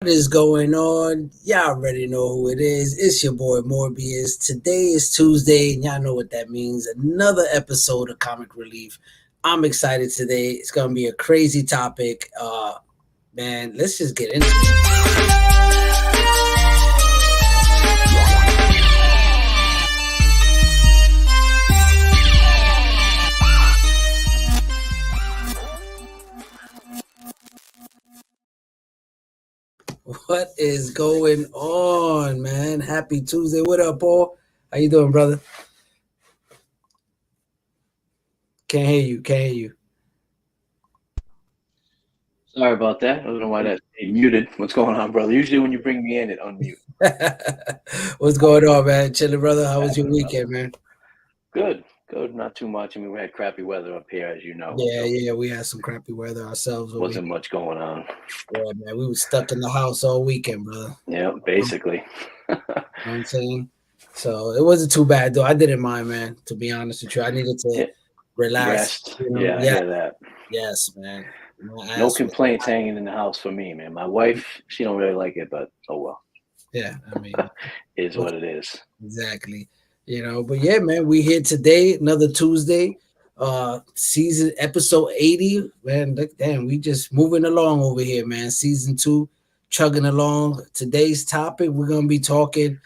What is going on? Y'all already know who it is. It's your boy Morbius. Today is Tuesday, and y'all know what that means. Another episode of Comic Relief. I'm excited today. It's gonna be a crazy topic. Man, let's just get into it. What is going on, man? Happy Tuesday. What up, Paul? How you doing, brother? Can't hear you. Can't hear you. Sorry about that. I don't know why that's muted. What's going on, brother? Usually when you bring me in, it unmute. What's going on, man? Chilling, brother. How was your weekend, man? Good. Not too much. I mean, we had crappy weather up here, as you know. Yeah, we had some crappy weather ourselves. Wasn't much going on. Yeah, man, we were stuck in the house all weekend, brother. Yeah, basically. You know what I'm saying? So it wasn't too bad, though. I didn't mind, man, to be honest with you. I needed to relax. Rest. You know? Yeah, I hear that. Yes, man. No complaints hanging in the house for me, man. My wife, she don't really like it, but oh well. Yeah, I mean, is what it is. Exactly. You know, but yeah, man, we here today, another Tuesday, season episode 80. Man, damn, we just moving along over here, man. Season 2, chugging along. Today's topic, we're gonna be talking,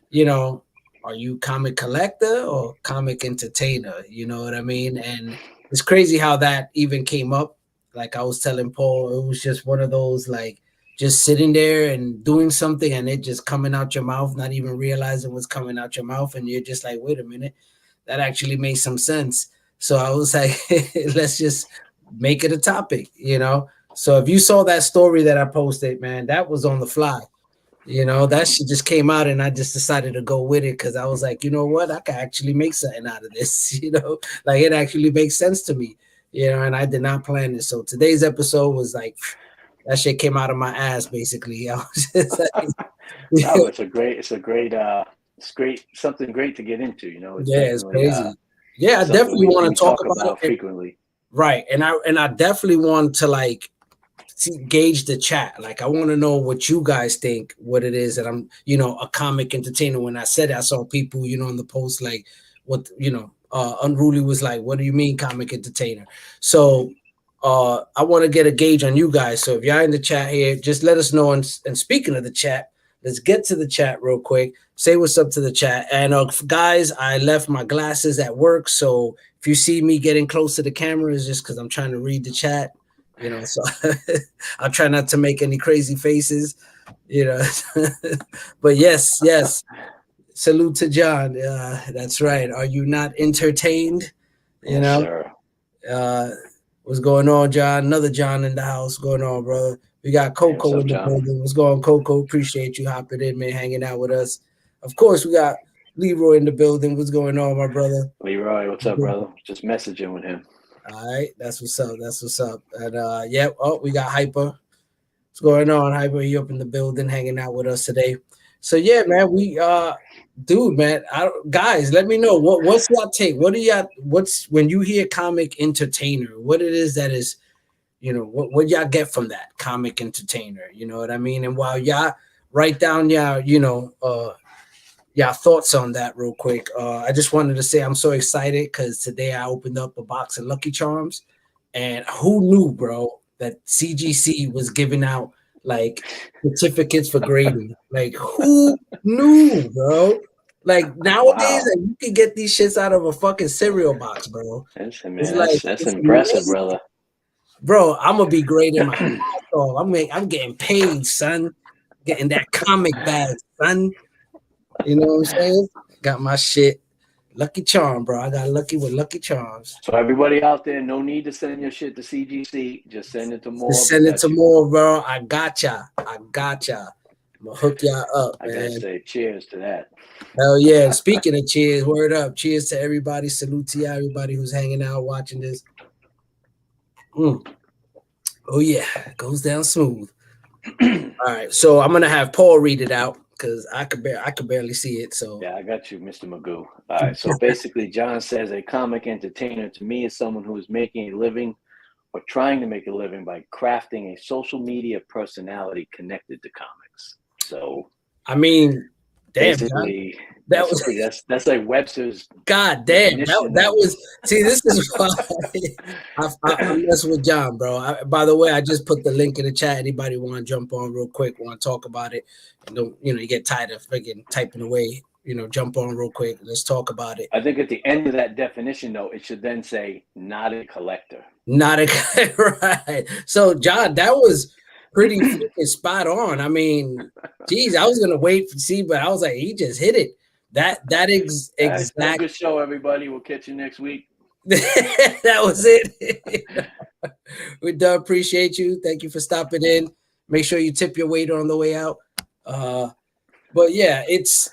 you know, are you comic collector or comic entertainer? You know what I mean? And it's crazy how that even came up. Like I was telling Paul, it was just one of those like just sitting there and doing something and it just coming out your mouth, not even realizing what's coming out your mouth. And you're just like, wait a minute, that actually makes some sense. So I was like, let's just make it a topic, you know? So if you saw that story that I posted, man, that was on the fly. You know, that shit just came out and I just decided to go with it because I was like, you know what? I can actually make something out of this, you know? Like it actually makes sense to me, you know, and I did not plan it. So today's episode was like, that shit came out of my ass, basically. I was just like, no, it's great, something great to get into, you know. It's crazy. I definitely want to talk about it frequently. Right, and I definitely want to like gauge the chat. Like, I want to know what you guys think, what it is that I'm, you know, a comic entertainer. When I said it, I saw people, you know, in the post like, what, you know, Unruly was like, what do you mean comic entertainer? So I want to get a gauge on you guys. So if y'all in the chat here, just let us know. And speaking of the chat, let's get to the chat real quick. Say what's up to the chat. And guys, I left my glasses at work. So if you see me getting close to the camera, it's just because I'm trying to read the chat. You know, so I'll try not to make any crazy faces, you know. But yes. Salute to John. That's right. Are you not entertained? You know? Sure. What's going on, John? Another John in the house. What's going on, brother? We got Coco in the building. What's going on, Coco? Appreciate you hopping in, man, hanging out with us. Of course, we got Leroy in the building. What's going on, my brother? Leroy, what's up, brother? Just messaging with him. All right, that's what's up. And we got Hyper. What's going on, Hyper? You up in the building, hanging out with us today. So yeah, man, we dude, man, guys, let me know what's your take. What's when you hear comic entertainer, what it is that is, you know, what y'all get from that comic entertainer, you know what I mean? And while y'all write down y'all, you know, y'all thoughts on that real quick. I just wanted to say I'm so excited because today I opened up a box of Lucky Charms, and who knew, bro, that CGC was giving out like certificates for grading. Like, who knew, bro? Like nowadays, like, you can get these shits out of a fucking cereal box, bro. That's impressive, amazing. Brother. Bro, I'm gonna be grading my ass off. I'm getting paid, son. Getting that comic bag, son. You know what I'm saying? Got my shit. Lucky Charm, bro. I got lucky with Lucky Charms. So everybody out there, no need to send your shit to CGC. Just send it to Morb. Just send it to Morb, bro. I gotcha. I'm gonna hook y'all up, man. I gotta say cheers to that. Hell yeah. Speaking of cheers, word up. Cheers to everybody. Salute to everybody who's hanging out, watching this. Oh yeah, it goes down smooth. All right, so I'm gonna have Paul read it out because I could barely see it. So yeah, I got you, Mr. Magoo. All right, so basically, John says a comic entertainer to me is someone who is making a living or trying to make a living by crafting a social media personality connected to comics. So, I mean, damn, John, basically, that was that's like Webster's God damn. definition That of. was see. This is why I mess with John, bro. By the way, I just put the link in the chat. Anybody want to jump on real quick? Want to talk about it? And don't you get tired of freaking typing away? Jump on real quick. Let's talk about it. I think at the end of that definition, though, it should then say "not a collector." Not a right. So, John, that was pretty freaking spot on. I mean, geez, I was gonna wait to see, but I was like, he just hit it. That exact. Good show, everybody. We'll catch you next week. That was it. We do appreciate you. Thank you for stopping in. Make sure you tip your waiter on the way out. But yeah, it's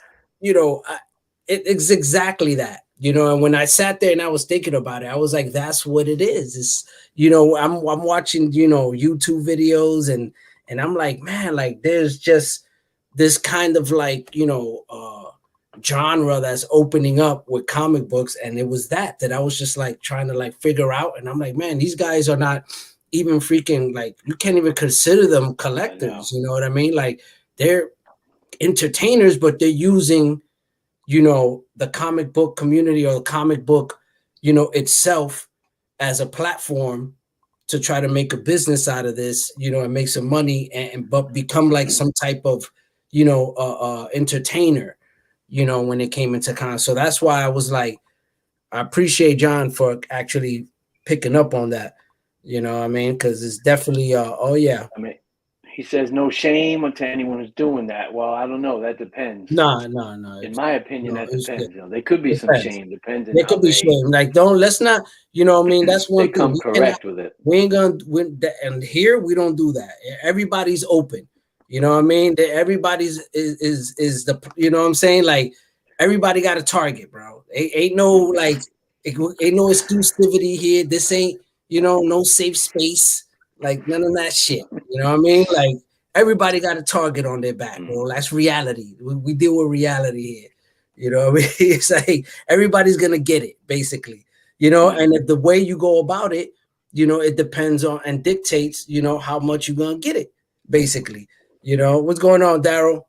it's exactly that. And when I sat there and I was thinking about it, I was like, that's what it is. It's I'm watching YouTube videos and I'm like, man, like there's just this kind of like genre that's opening up with comic books, and it was that I was just like trying to like figure out, and I'm like, man, these guys are not even freaking like, you can't even consider them collectors. You know what I mean? Like they're entertainers, but they're using the comic book community or the comic book itself as a platform to try to make a business out of this, and make some money but become like some type of entertainer when it came into con. So that's why I was like, I appreciate John for actually picking up on that. You know what I mean? Because it's definitely oh yeah. I mean, he says no shame to anyone who's doing that. Well, I don't know. That depends. No. In my opinion, that depends. There could be some shame. Depends. There could be shame. Like, let's not. I mean, that's one they thing. Come correct with it. We ain't gonna. And here we don't do that. Everybody's open. You know what I mean? Everybody's is the. You know what I'm saying? Like, everybody got a target, bro. Ain't no like, ain't no exclusivity here. This ain't no safe space. Like none of that shit. You know what I mean? Like everybody got a target on their back, bro. That's reality. We deal with reality here. You know what I mean? It's like everybody's gonna get it, basically. And if the way you go about it, it depends on and dictates, how much you're gonna get it, basically. What's going on, Daryl?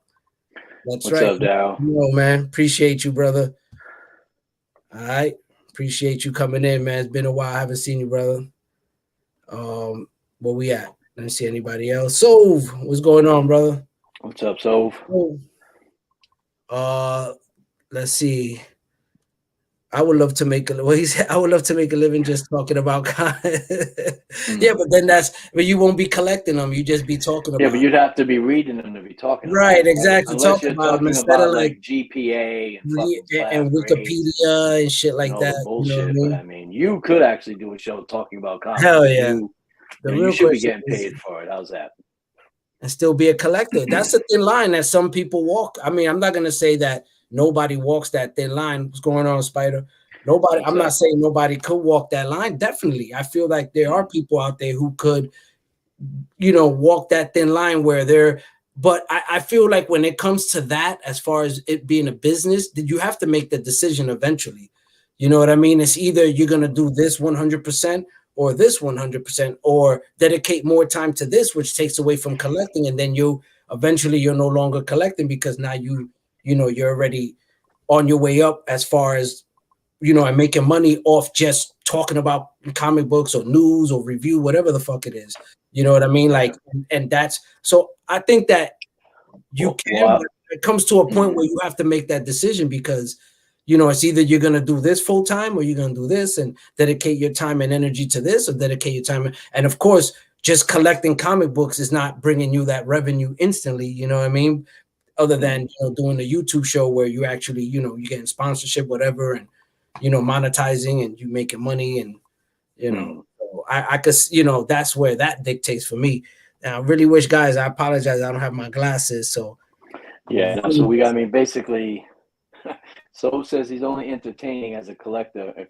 What's up, Daryl? Man. Appreciate you, brother. All right. Appreciate you coming in, man. It's been a while. I haven't seen you, brother. Where we at? Let me see anybody else. Sove, what's going on, brother? What's up, Sove? Let's see. I would love to make he said I would love to make a living just talking about Yeah, but then but you won't be collecting them. You just be talking about. Yeah, but you'd have to be reading them to be talking. Right, about exactly. Unless you're talking about like GPA and Wikipedia and shit like that. Bullshit. But I mean, you could actually do a show talking about comics. Hell yeah. You should be getting paid for it. How's that? And still be a collector. That's the thin line that some people walk. I mean, I'm not gonna say that nobody walks that thin line. What's going on, Spider? Nobody. I'm not saying nobody could walk that line. Definitely, I feel like there are people out there who could, walk that thin line where they're. But I feel like when it comes to that, as far as it being a business, you have to make the decision eventually. You know what I mean? It's either you're gonna do this 100%. Or this 100%, or dedicate more time to this, which takes away from collecting, and then you're no longer collecting because now you're already on your way up as far as and making money off just talking about comic books or news or review, whatever the fuck it is. You know what I mean? Like, and that's so. I think that you can. But it comes to a point where you have to make that decision because. It's either you're going to do this full time or you're going to do this and dedicate your time and energy to this or dedicate your time. And of course, just collecting comic books is not bringing you that revenue instantly. You know what I mean? Other than, doing a YouTube show where you actually, you're getting sponsorship, whatever, and, monetizing and you making money. And, so I could, that's where that dictates for me. And I really wish, guys, I apologize. I don't have my glasses. So, yeah. So basically, So says he's only entertaining as a collector if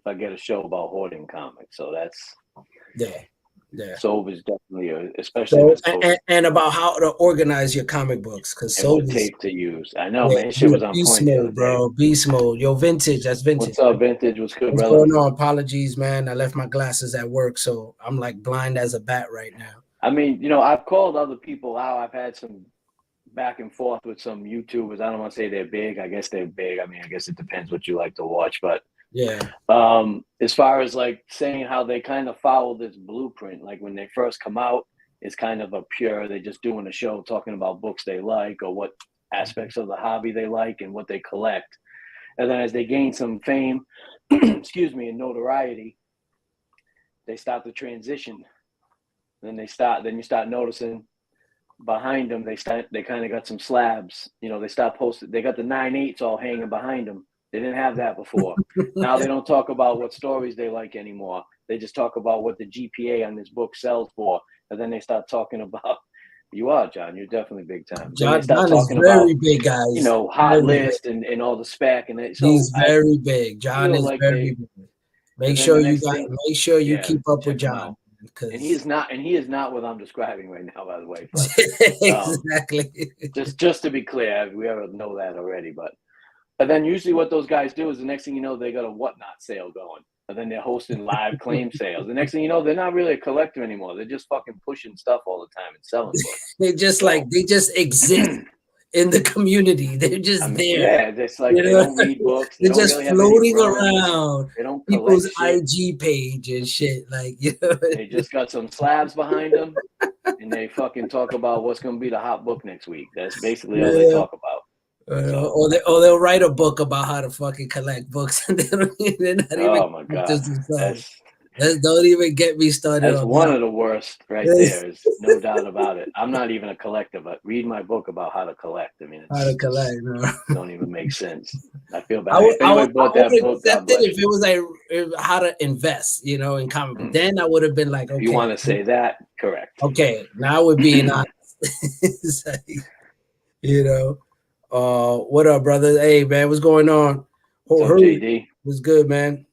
I get a show about hoarding comics. So that's Yeah. Soap is definitely especially if So it's posted. and about how to organize your comic books, because And Soap what is, tape to use. I know, yeah, man. Shit was on beast point the other mode, day. bro. Beast mode. Yo, vintage. That's vintage. What's up, Vintage? What's good, What's brother? going on? Apologies, man. I left my glasses at work, so I'm like blind as a bat right now. I mean, you know, I've called other people out. I've had some back and forth with some YouTubers. I don't want to say they're big. I guess they're big. I mean, I guess it depends what you like to watch. But Yeah. as far as like saying how they kind of follow this blueprint, like when they first come out, it's kind of a pure, they're just doing a show talking about books they like or what aspects of the hobby they like and what they collect. And then as they gain some fame, excuse me, and notoriety, they start to transition. Then you start noticing behind them, they kind of got some slabs. You know, they start posting, they got the 9/8 all hanging behind them. They didn't have that before. Now they don't talk about what stories they like anymore. They just talk about what the GPA on this book sells for. And then they start talking about, you are, John, you're definitely big time. Then they start John is talking about, very big, guys. you know, hot Very list big. and all the spec. And it, so He's I very big. John feel is like very they, big. and Make then the sure you next thing, make sure you yeah, keep up with check him John. out. Because And he is not what I'm describing right now, by the way. But exactly. just to be clear, we already know that already. But then usually what those guys do is the next thing you know, they got a whatnot sale going. And then they're hosting live claim sales. The next thing you know, they're not really a collector anymore. They're just fucking pushing stuff all the time and selling books. They just exist in the community. They're just there. Yeah, it's like you they know? don't read books. They They're don't just really have any floating runs. around They don't collect people's shit. IG page and shit. Like, you know, They just got some slabs behind them, and they fucking talk about what's going to be the hot book next week. That's basically all they talk about. So, or they'll write a book about how to fucking collect books, and they're not even oh my god, don't even get me started that's on one that. of the worst right there. Is no doubt about it. I'm not even a collector, but read my book about how to collect. I mean, How to collect, don't even make sense. I feel bad. I would, If anybody bought that book, accept God bless it if it was like how to invest, you know, in comic book. Then I would have been like, okay, you want to say that, correct? Okay, now we're being honest. Like, you know, what up, brother? Hey, man, what's going on? What's up, JD? What's good, man?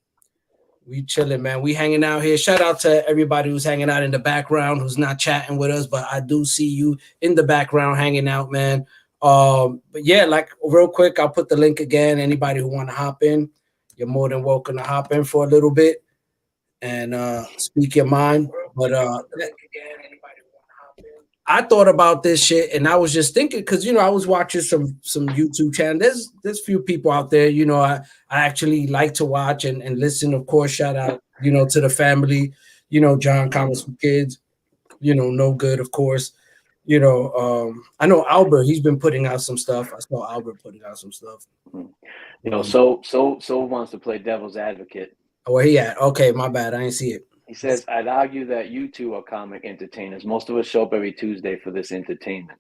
We chilling, man. We hanging out here. Shout out to everybody who's hanging out in the background, who's not chatting with us, but I do see you in the background hanging out, man. But yeah, like real quick, I'll put the link again. Anybody who want to hop in, you're more than welcome to hop in for a little bit and speak your mind. But I thought about this shit, and I was just thinking because you know I was watching some YouTube channel. There's few people out there, you know, I actually like to watch and listen. Of course, shout out, you know, to the family, you know, John Comics for Kids, you know, No Good, of course. You know, I know Albert, he's been putting out some stuff. I saw Albert putting out some stuff. You know, so wants to play devil's advocate. Where he at? Okay, my bad. I didn't see it. He says, I'd argue that you two are comic entertainers. Most of us show up every Tuesday for this entertainment.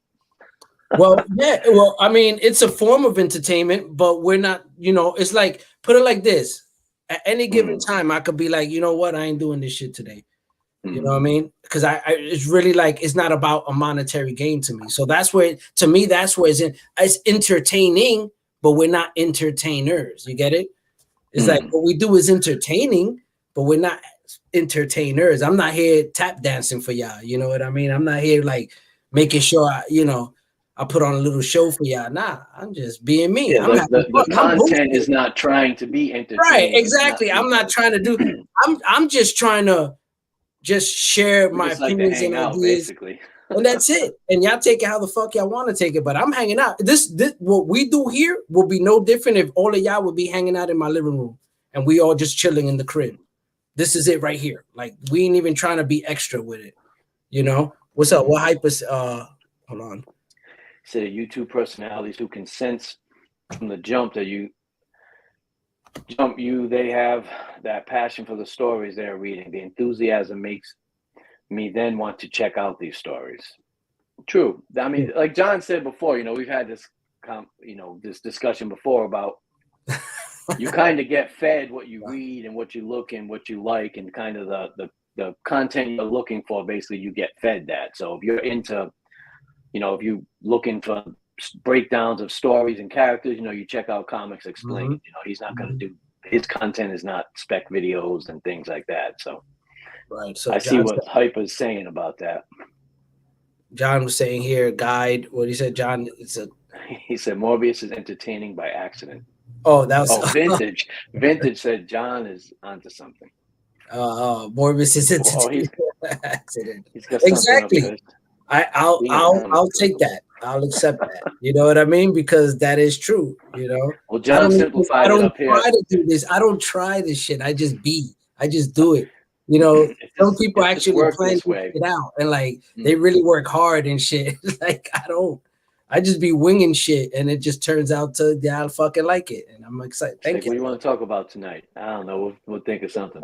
Well, yeah. Well, I mean, it's a form of entertainment, but we're not, you know, it's like, put it like this. At any given time, I could be like, you know what? I ain't doing this shit today. You know what I mean? Because I it's really like, it's not about a monetary gain to me. So that's where, to me, that's where it's entertaining, but we're not entertainers. You get it? It's like, what we do is entertaining, but we're not entertainers. I'm not here tap dancing for y'all. You know what I mean? I'm not here like making sure I put on a little show for y'all. Nah, I'm just being me. Yeah, the content is not trying to be entertaining. Right, exactly. I'm not trying to do. I'm just trying to just share my opinions and ideas, basically. And that's it. And y'all take it how the fuck y'all want to take it. But I'm hanging out. This what we do here will be no different if all of y'all would be hanging out in my living room and we all just chilling in the crib. This is it right here. Like, we ain't even trying to be extra with it. You know? What's up? What hype is hold on. So the YouTube personalities who can sense from the jump that they have that passion for the stories they're reading. The enthusiasm makes me then want to check out these stories. True. I mean, like John said before, you know, we've had this this discussion before about you kind of get fed what you read and what you look and what you like, and kind of the content you're looking for. Basically, you get fed that. So if you're into, you know, if you looking for breakdowns of stories and characters, you know, you check out Comics Explained. You know, he's not going to do, his content is not spec videos and things like that. So Right. So I see what Hyper's saying about that. John was saying here, guide. What he said, John. He said Morbius is entertaining by accident. Oh, that was Vintage. Vintage said John is onto something. Morbius is entertaining by accident. He's got Exactly. something I'll take that. I'll accept that. You know what I mean? Because that is true. You know. Well, John simplified it up here. I don't try to do this. I don't try this shit. I just do it. You know, some people actually plan it out and like they really work hard and shit. Like I don't. I just be winging shit, and it just turns out to I fucking like it, and I'm excited. Thank you. What do you want to talk about tonight? I don't know. We'll think of something.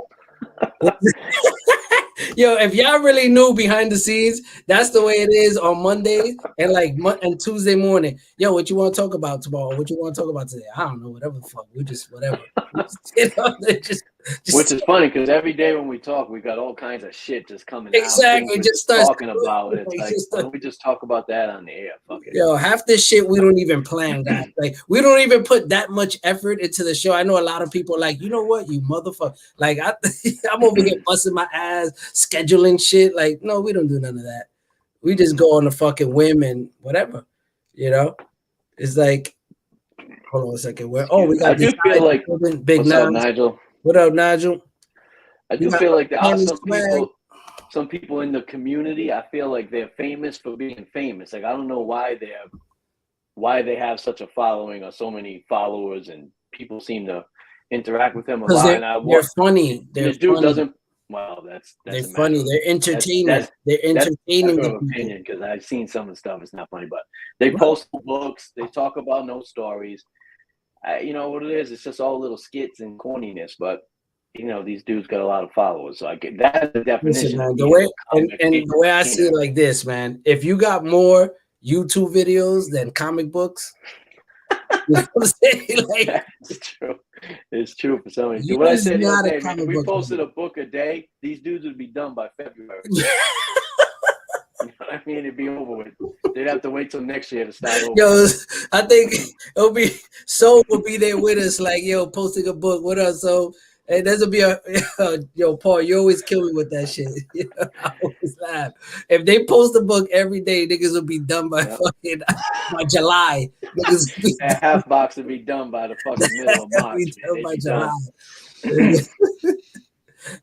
Yo, if y'all really knew behind the scenes, that's the way it is on Mondays and Tuesday morning. Yo, what you want to talk about tomorrow? What you want to talk about today? I don't know. Whatever the fuck. We just whatever. You know, which is funny because every day when we talk, we got all kinds of shit just coming out. Exactly. Just start talking about it. It's like, we just talk about that on the air. Fuck it. Yo, half this shit we don't even plan, guys. Like we don't even put that much effort into the show. I know a lot of people like, you know what, you motherfucker. Like I'm over here busting my ass, scheduling shit. Like, no, we don't do none of that. We just go on a fucking whim and whatever. You know, it's like. Hold on a second. We got. I do feel like big. What's up, Nigel? What up, Nigel? I do feel like there are some people in the community. I feel like they're famous for being famous. Like I don't know why they have such a following or so many followers, and people seem to interact with them a lot. They're funny. The dude doesn't. Well, they're funny. They're entertaining. They're entertaining. That's opinion because I've seen some of the stuff. It's not funny, but they post books. They talk about no stories. You know what it is? It's just all little skits and corniness. But you know, these dudes got a lot of followers, so I get that the definition. Listen, man, the way I see it like this, man. If you got more YouTube videos than comic books, you know what I'm saying? Like, it's true. It's true for some of you. What I said the other day, man, if we posted a book a day, these dudes would be done by February. You know what I mean? It'd be over with. They'd have to wait till next year to start over. Yo, I think it'll be Soul will be there with us, like, yo, posting a book. What up, Soul? Hey, there's be yo, Paul, you always kill me with that shit. You know, I always laugh. If they post a book every day, niggas will be done by fucking by July. That half box will be done by the fucking middle of March. By July.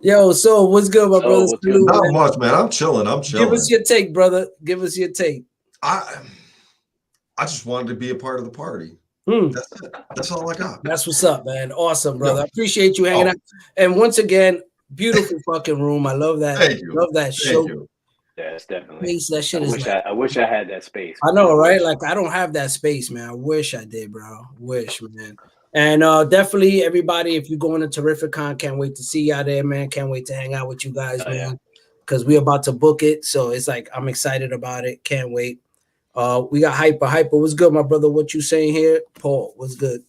Yo, so what's good, my brother? Not much, man. I'm chilling. Give us your take, brother. Give us your take. I just wanted to be a part of the party. That's it. That's all I got. That's what's up, man. Awesome, brother. I appreciate you hanging out. And once again, beautiful fucking room. I love that. Thank you. Love that show. Yeah, it's definitely. That shit I wish I had that space. I know, right? Like I don't have that space, man. I wish I did, bro. Wish, man. And definitely everybody, if you're going to Terrificon, can't wait to see y'all there, man. Can't wait to hang out with you guys, man. Because we're about to book it. So it's like I'm excited about it. Can't wait. We got Hyper. What's good, my brother? What you saying here? Paul, what's good?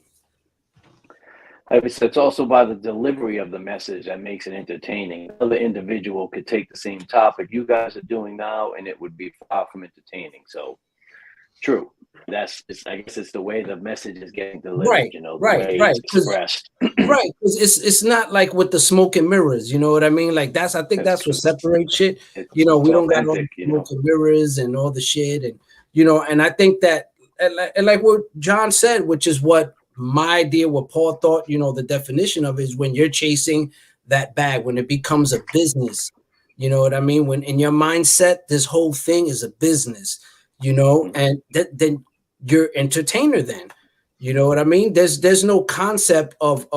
It's also by the delivery of the message that makes it entertaining. Another individual could take the same topic you guys are doing now, and it would be far from entertaining. So, true. I guess it's the way the message is getting delivered. Right, you know, right. Expressed. Right, because it's not like with the smoke and mirrors. You know what I mean? Like I think that's what separates shit. You know, we don't got all the smoke and mirrors and all the shit, and you know, and I think that, and like what John said, which is what my idea, what Paul thought, you know, the definition of it is when you're chasing that bag, when it becomes a business, you know what I mean? When in your mindset, this whole thing is a business, you know, and then you're entertainer then, you know what I mean? There's no concept of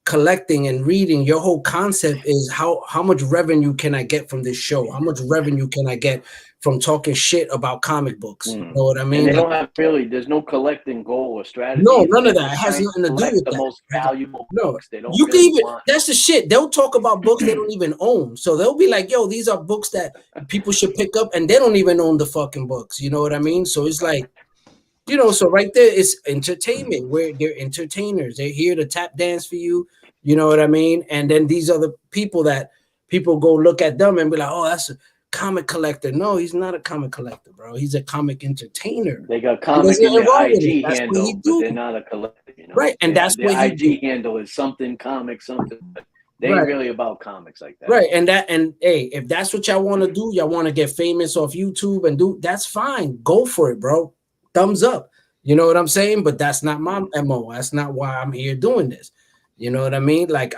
collecting and reading. Your whole concept is how much revenue can I get from this show? How much revenue can I get from talking shit about comic books? You know what I mean? And they don't have there's no collecting goal or strategy. No, none of that. It has nothing to do with the most valuable books. They don't you can even that's the shit. They'll talk about books they don't even own. So they'll be like, yo, these are books that people should pick up, and they don't even own the fucking books. You know what I mean? So it's like, you know, so right there it's entertainment where they're entertainers. They're here to tap dance for you. You know what I mean? And then these are the people that people go look at them and be like, oh, that's a comic collector. No, he's not a comic collector, bro. He's a comic entertainer. They got comic in their IG handle, but they're not a collector. You know? Right, and that's what the IG handle is something comic, something. They ain't really about comics like that. Right. And hey, if that's what y'all want to do, y'all want to get famous off YouTube and that's fine. Go for it, bro. Thumbs up. You know what I'm saying? But that's not my MO. That's not why I'm here doing this. You know what I mean? Like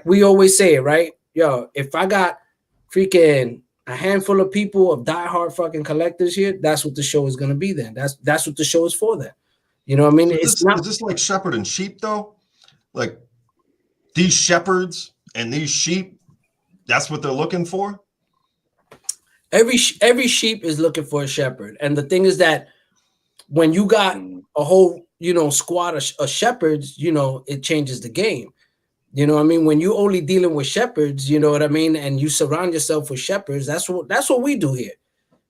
we always say, right? Yo, if I got freaking a handful of people of diehard fucking collectors here, that's what the show is gonna be then. That's what the show is for then. You know what I mean? So is this like shepherd and sheep though? Like these shepherds and these sheep, that's what they're looking for? Every sheep is looking for a shepherd. And the thing is that when you got a whole, squad of shepherds, it changes the game. You know what I mean? When you only dealing with shepherds, you know what I mean? And you surround yourself with shepherds, that's what we do here.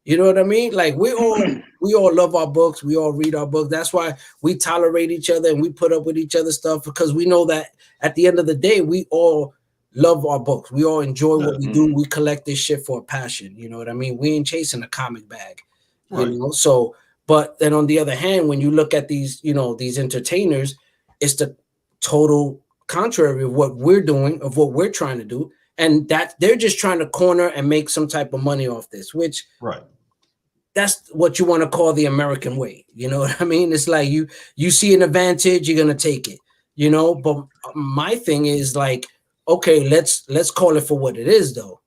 You know what I mean? Like we all love our books. We all read our books. That's why we tolerate each other and we put up with each other's stuff, because we know that at the end of the day, we all love our books. We all enjoy what we do. We collect this shit for a passion. You know what I mean? We ain't chasing a comic bag, right. So, but then on the other hand, when you look at these, these entertainers, it's the total contrary of what we're doing, of what we're trying to do. And that they're just trying to corner and make some type of money off this, which that's what you want to call the American way. You know what I mean? It's like you see an advantage, you're going to take it, but my thing is like, okay, let's call it for what it is though.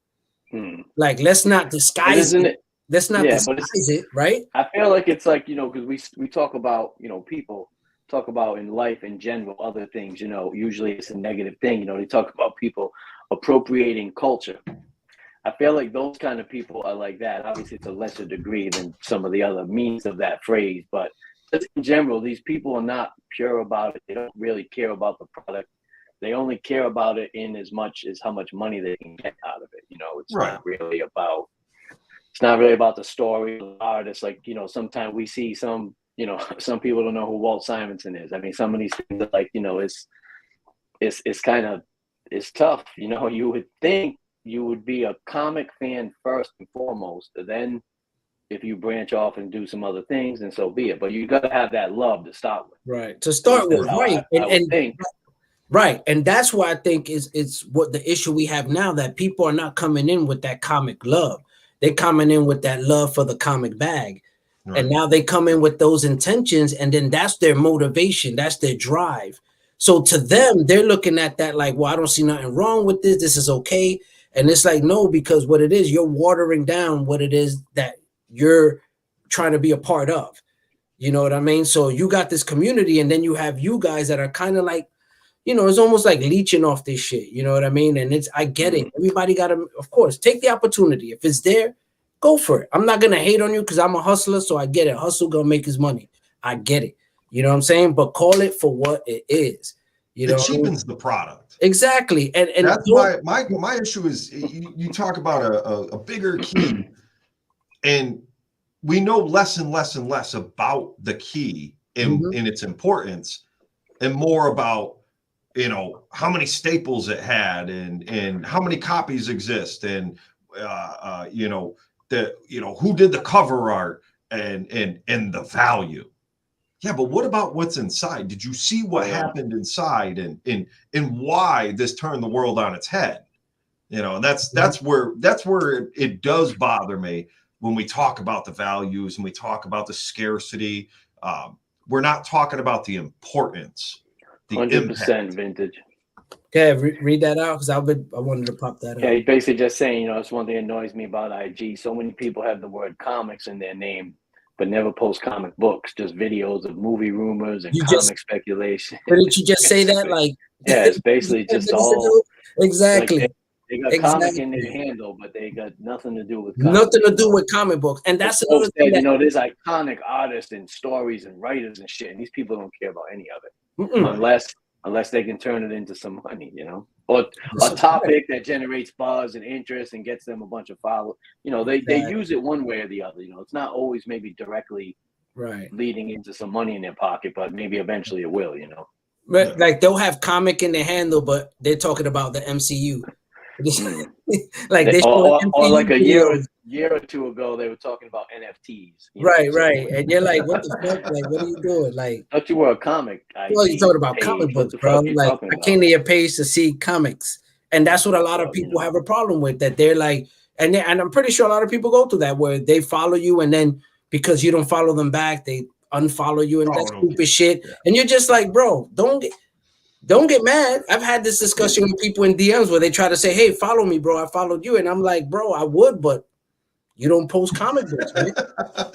Like, let's not disguise it. Let's not disguise it, right? I feel like it's like, because we talk about, people talk about in life in general, other things, usually it's a negative thing. They talk about people appropriating culture. I feel like those kind of people are like that. Obviously, it's a lesser degree than some of the other meanings of that phrase, but just in general, these people are not pure about it. They don't really care about the product. They only care about it in as much as how much money they can get out of it. It's not really about. It's not really about the story, the artist. Like, sometimes we see some people don't know who Walt Simonson is. I mean, some of these things are like, it's kind of, it's tough. You would think you would be a comic fan first and foremost. Then if you branch off and do some other things, then so be it. But you got to have that love to start with. Right. To start with, right. Right. And that's why I think it's what the issue we have now, that people are not coming in with that comic love. They're coming in with that love for the comic bag. Right. And now they come in with those intentions, and then that's their motivation. That's their drive. So to them, they're looking at that like, well, I don't see nothing wrong with this. This is okay. And it's like, no, because what it is, you're watering down what it is that you're trying to be a part of. You know what I mean? So you got this community, and then you have you guys that are kind of like, it's almost like leeching off this shit. You know what I mean? And I get it. Everybody got to, of course, take the opportunity. If it's there, go for it. I'm not going to hate on you because I'm a hustler. So I get it. Hustle going to make his money. I get it. You know what I'm saying? But call it for what it is. It cheapens the product. Exactly. And that's why my issue is you talk about a bigger key, and we know less and less and less about the key in its importance, and more about how many staples it had and how many copies exist, and who did the cover art and the value. Yeah, but what about what's inside? Did you see what happened inside and why this turned the world on its head? And that's where it does bother me when we talk about the values and we talk about the scarcity. We're not talking about the importance. 100% vintage. Okay, read that out, because I wanted to pop that up. Yeah, he's basically just saying, that's one thing that annoys me about IG. So many people have the word comics in their name, but never post comic books, just videos of movie rumors and comic speculation. Didn't you just say that? Like, yeah, it's basically just all exactly. Like they got comic in their handle, but they got nothing to do with comic books. And that's another thing. There's iconic artists and stories and writers and shit, and these people don't care about any of it. Unless they can turn it into some money, or a topic that generates buzz and interest and gets them a bunch of followers. They use it one way or the other. It's not always maybe directly leading into some money in their pocket, but maybe eventually it will. But like they'll have comic in their handle, but they're talking about the MCU. Like or like a year or two ago, they were talking about NFTs. Right. And you're like, what the fuck? Like, what are you doing? Like, I thought you were a comic. Well, you're talking about comic books, bro. Like, I came to your page to see comics, And that's what a lot of people have a problem with, that they're like, and I'm pretty sure a lot of people go through that, where they follow you and then because you don't follow them back, they unfollow you and that stupid shit. Yeah. And you're just like, bro, don't get mad. I've had this discussion with people in DMs where they try to say, hey, follow me, bro. I followed you. And I'm like, bro, I would, but you don't post comic books, man.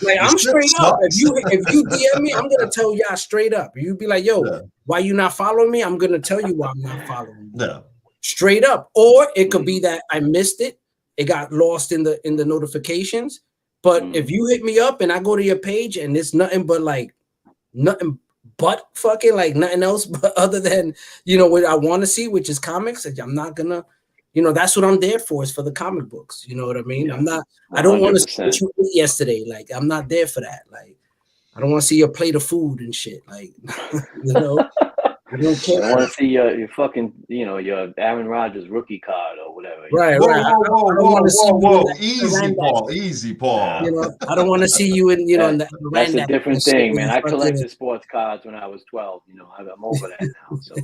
Like, I'm straight up. If you DM me, I'm gonna tell y'all straight up. You be like, yo, why you not following me? I'm gonna tell you why I'm not following you. No. Straight up. Or it could be that I missed it. It got lost in the notifications. But if you hit me up and I go to your page and it's nothing but fucking like nothing else but other than, you know, what I want to see, which is comics, I'm not gonna, you know, that's what I'm there for, is for the comic books. You know what I mean? Yeah. I don't want to see what you ate yesterday. Like, I'm not there for that. Like, I don't want to see your plate of food and shit. Like, you know, I don't care. I want to see your fucking, you know, your Aaron Rodgers rookie card or whatever. Right, whoa, right. Whoa. Easy, Paul. You know, I don't want to see you in, you know, in the that's a different thing, man. I collected sports cards when I was 12. You know, I'm over that now. So.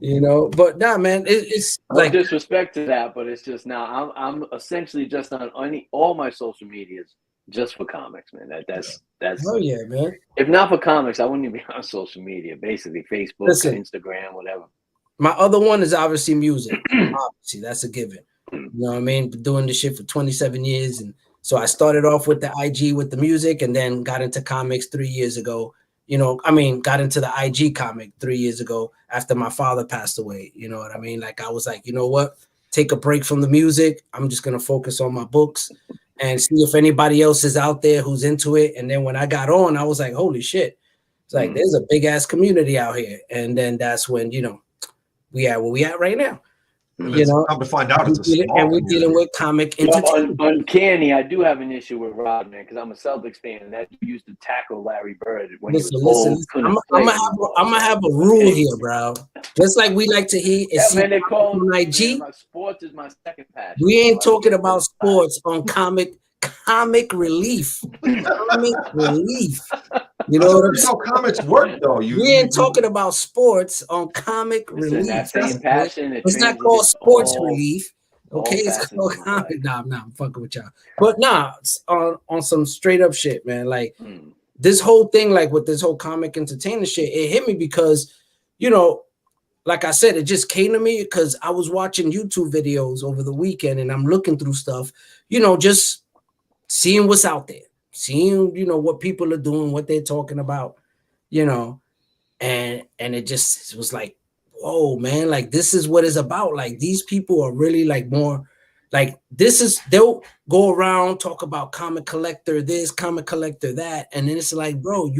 You know, but nah, man, it's no like disrespect to that, but it's just now I'm essentially just on all my social medias just for comics, man. That's oh yeah, man. If not for comics, I wouldn't even be on social media. Basically, Facebook, Instagram, whatever. My other one is obviously music. Obviously, that's a given. You know what I mean? Been doing this shit for 27 years, and so I started off with the IG with the music, and then got into comics 3 years ago. You know, I mean, got into the IG comic 3 years ago after my father passed away. You know what I mean? Like, I was like, you know what? Take a break from the music. I'm just going to focus on my books and see if anybody else is out there who's into it. And then when I got on, I was like, holy shit. It's like, there's a big ass community out here. And then that's when, you know, we at where we at right now. You know, come to find out, and we're dealing with comic entertainment. Uncanny, I do have an issue with Rod, man, because I'm a Celtics fan, and that used to tackle Larry Bird when he was old. I'm gonna have a rule here, bro. Just like we like to hear. Man, they call IG. My sports is my second passion. We ain't talking about sports on comic relief. Comic relief. You know what I'm saying? How comics work, though. We ain't talking about sports on comic relief. Passion, it's not called sports relief. Okay, it's called comic. Nah, I'm fucking with y'all. But nah, on some straight up shit, man. Like this whole thing, like with this whole comic entertainment shit, it hit me because, you know, like I said, it just came to me because I was watching YouTube videos over the weekend and I'm looking through stuff, you know, just seeing what's out there. Seeing, you know, what people are doing, what they're talking about, you know, and it was like, whoa, man, like this is what it's about. Like these people are really like more like they'll go around talk about comic collector this, comic collector that, and then it's like, bro,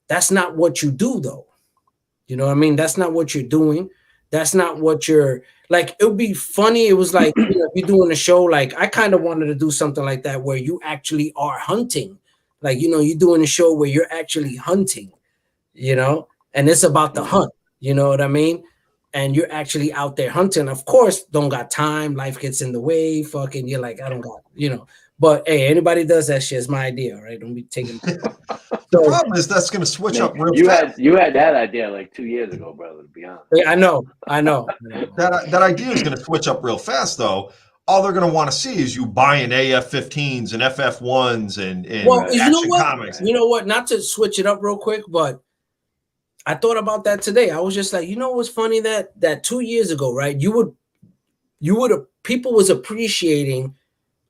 that's not what you do though. You know what I mean? That's not what you're doing. That's not what you're like. It would be funny. It was like, you know, if you're doing a show, like I kind of wanted to do something like that where you actually are hunting. Like, you know, you're doing a show where you're actually hunting, you know, and it's about the hunt. You know what I mean? And you're actually out there hunting. Of course, don't got time. Life gets in the way. Fucking, you're like, I don't got, you know. But hey, anybody does that shit, it's my idea, right? Don't be taking. The problem is that's going to switch up real fast. You had that idea like 2 years ago, brother, to be honest. Yeah, I know. That idea is going to switch up real fast, though. All they're going to want to see is you buying AF-15s and FF1s and Action Comics. You know what? Not to switch it up real quick, but I thought about that today. I was just like, you know what's funny? That 2 years ago, right? People was appreciating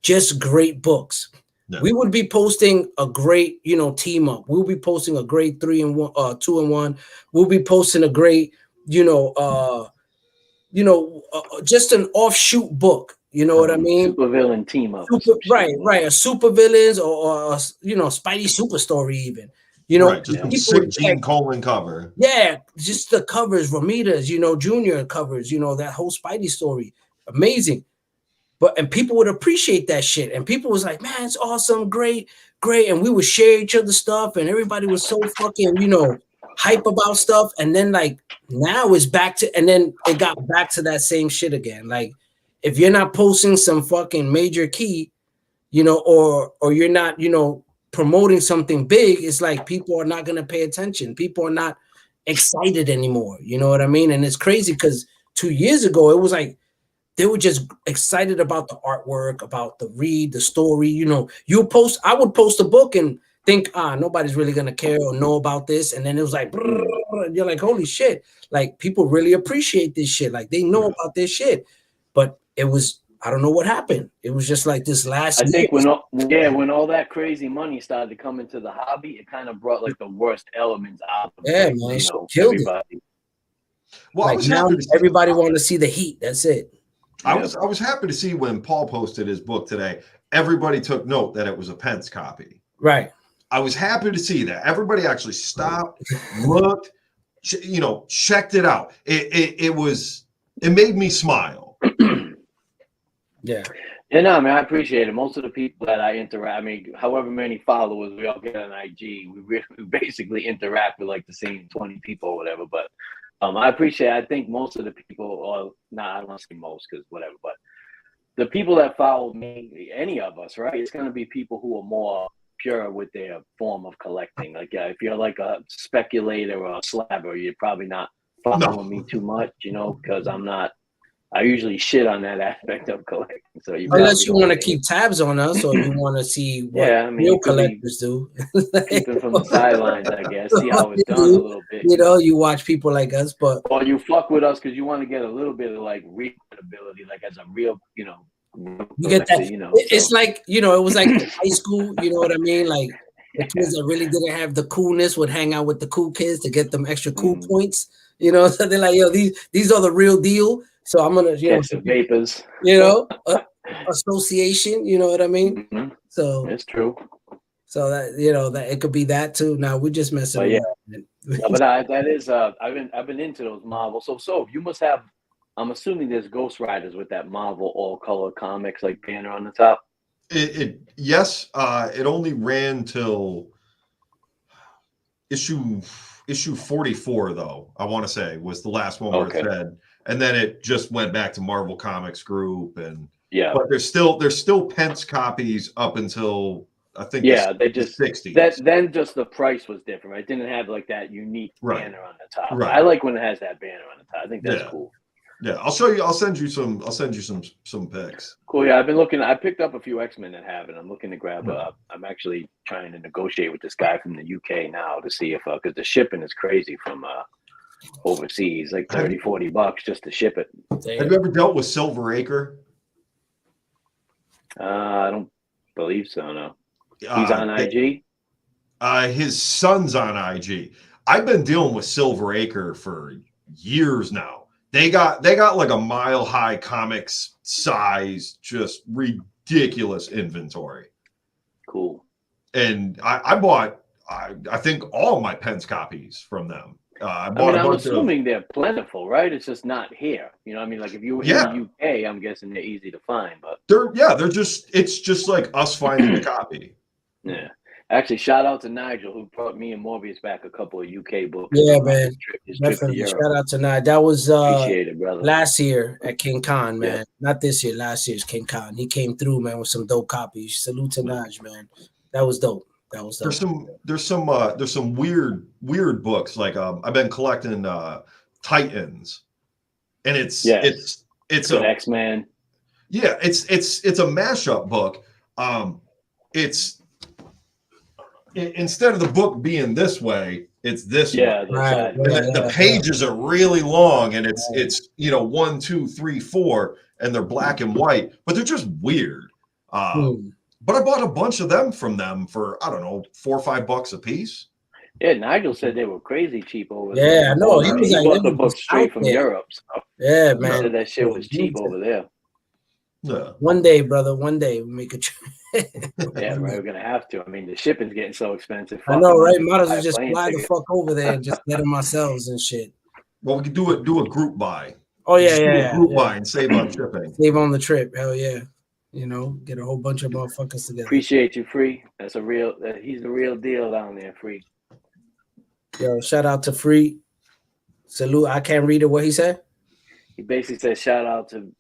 just great books. Yeah. We would be posting a great, you know, team up. We'll be posting a great 2-in-1. We'll be posting a great, just an offshoot book. You know what I mean? Super villain team up. Right. A super villains or you know, Spidey super story even. You know, right, just sick Gene Colan cover. Yeah, just the covers, Romita's, you know, Junior covers, you know, that whole Spidey story. Amazing. And people would appreciate that shit. And people was like, man, it's awesome, great. And we would share each other's stuff. And everybody was so fucking, you know, hype about stuff. And then like now it's back to, and then it got back to that same shit again. Like if you're not posting some fucking major key, you know, or you're not, you know, promoting something big, it's like people are not going to pay attention. People are not excited anymore. You know what I mean? And it's crazy because 2 years ago, it was like they were just excited about the artwork, about the read, the story. You know, I would post a book and think, nobody's really gonna care or know about this, and then it was like, and you're like, holy shit, like people really appreciate this shit, like they know about this shit. But it was, I don't know what happened. It was just like this last. I think when all that crazy money started to come into the hobby, it kind of brought like the worst elements out of man, killed everybody. It. Well, like now everybody want to see the heat. That's it. I was happy to see when Paul posted his book today. Everybody took note that it was a Pence copy. Right. I was happy to see that everybody actually stopped, looked, checked it out. It made me smile. Yeah. Yeah, no, I mean, I appreciate it. Most of the people that I interact, I mean, however many followers we all get on IG, we basically interact with like the same 20 people or whatever. But I appreciate it. I think most of the people, or I don't want to say most because whatever, but the people that follow me, any of us, right? It's going to be people who are more pure with their form of collecting. Like, if you're like a speculator or a slabber, you're probably not following me too much, because I usually shit on that aspect of collecting. So unless you want to keep tabs on us or you want to see what real collectors do. Keeping from the sidelines, I guess. See how it's done a little bit. You watch people like us, but or you fuck with us because you want to get a little bit of like readability, like as a real, you get that. It's so. Like it was like high school. You know what I mean? Like the kids that really didn't have the coolness would hang out with the cool kids to get them extra cool points. So they're like, yo, these are the real deal. So I'm gonna, catch the vapors. Association. You know what I mean? Mm-hmm. So it's true. So that that it could be that too. Now we're just messing around. But that is I've been into those Marvel. So you must have. I'm assuming there's Ghost Riders with that Marvel all color comics like banner on the top. Yes. It only ran till issue 44 though. I want to say was the last one where it said. And then it just went back to Marvel Comics Group, and but there's still Pence copies up until I think they just 60s. Then just the price was different. It didn't have like that unique banner on the top. Right. I like when it has that banner on the top. I think that's cool. Yeah, I'll show you. I'll send you some pics. Cool. Yeah, I've been looking. I picked up a few X-Men that have it. I'm looking to grab. I'm actually trying to negotiate with this guy from the UK now to see if because the shipping is crazy from overseas, like $30-$40 just to ship it. Have you ever dealt with Silver Acre? I don't believe so. No, he's on IG. His son's on IG. I've been dealing with Silver Acre for years now. They got like a Mile High Comics size, just ridiculous inventory. Cool. And I bought I think all my Pence copies from them. I'm assuming they're plentiful, right? It's just not here. You know what I mean? Like if you were in the UK, I'm guessing they're easy to find, but it's just like us finding a copy. Yeah. Actually, shout out to Nigel who brought me and Morbius back a couple of UK books. Yeah, man. Definitely. Shout out to Nigel. That was appreciate it, brother. Last year at King Khan, man. Yeah. Not this year, last year's King Khan. He came through, man, with some dope copies. Salute to Nigel, man. That was dope. There's some weird books like I've been collecting Titans, and it's an X-Men. Yeah, it's a mashup book. It's instead of the book being this way, it's this way. Right. The pages are really long, and it's 1, 2, 3, 4, and they're black and white, but they're just weird. But I bought a bunch of them from them for, I don't know, $4 or $5 a piece. Yeah, Nigel said they were crazy cheap over there. Yeah, I know. He bought the book straight from Europe. So yeah, man. He said that shit was cheap over there. Yeah. One day, brother. One day we'll make a trip. Yeah, right. We're gonna have to. I mean, the shipping's getting so expensive. I know, right? Might as well just fly the fuck over there and just get them ourselves and shit. Well, we could do a group buy. Oh yeah, group buy and save on shipping. Save on the trip. Hell yeah. Get a whole bunch of motherfuckers together. Appreciate you, Free. He's the real deal down there, Free. Yo, shout out to Free. Salute. I can't read it. What he said? He basically said, shout out to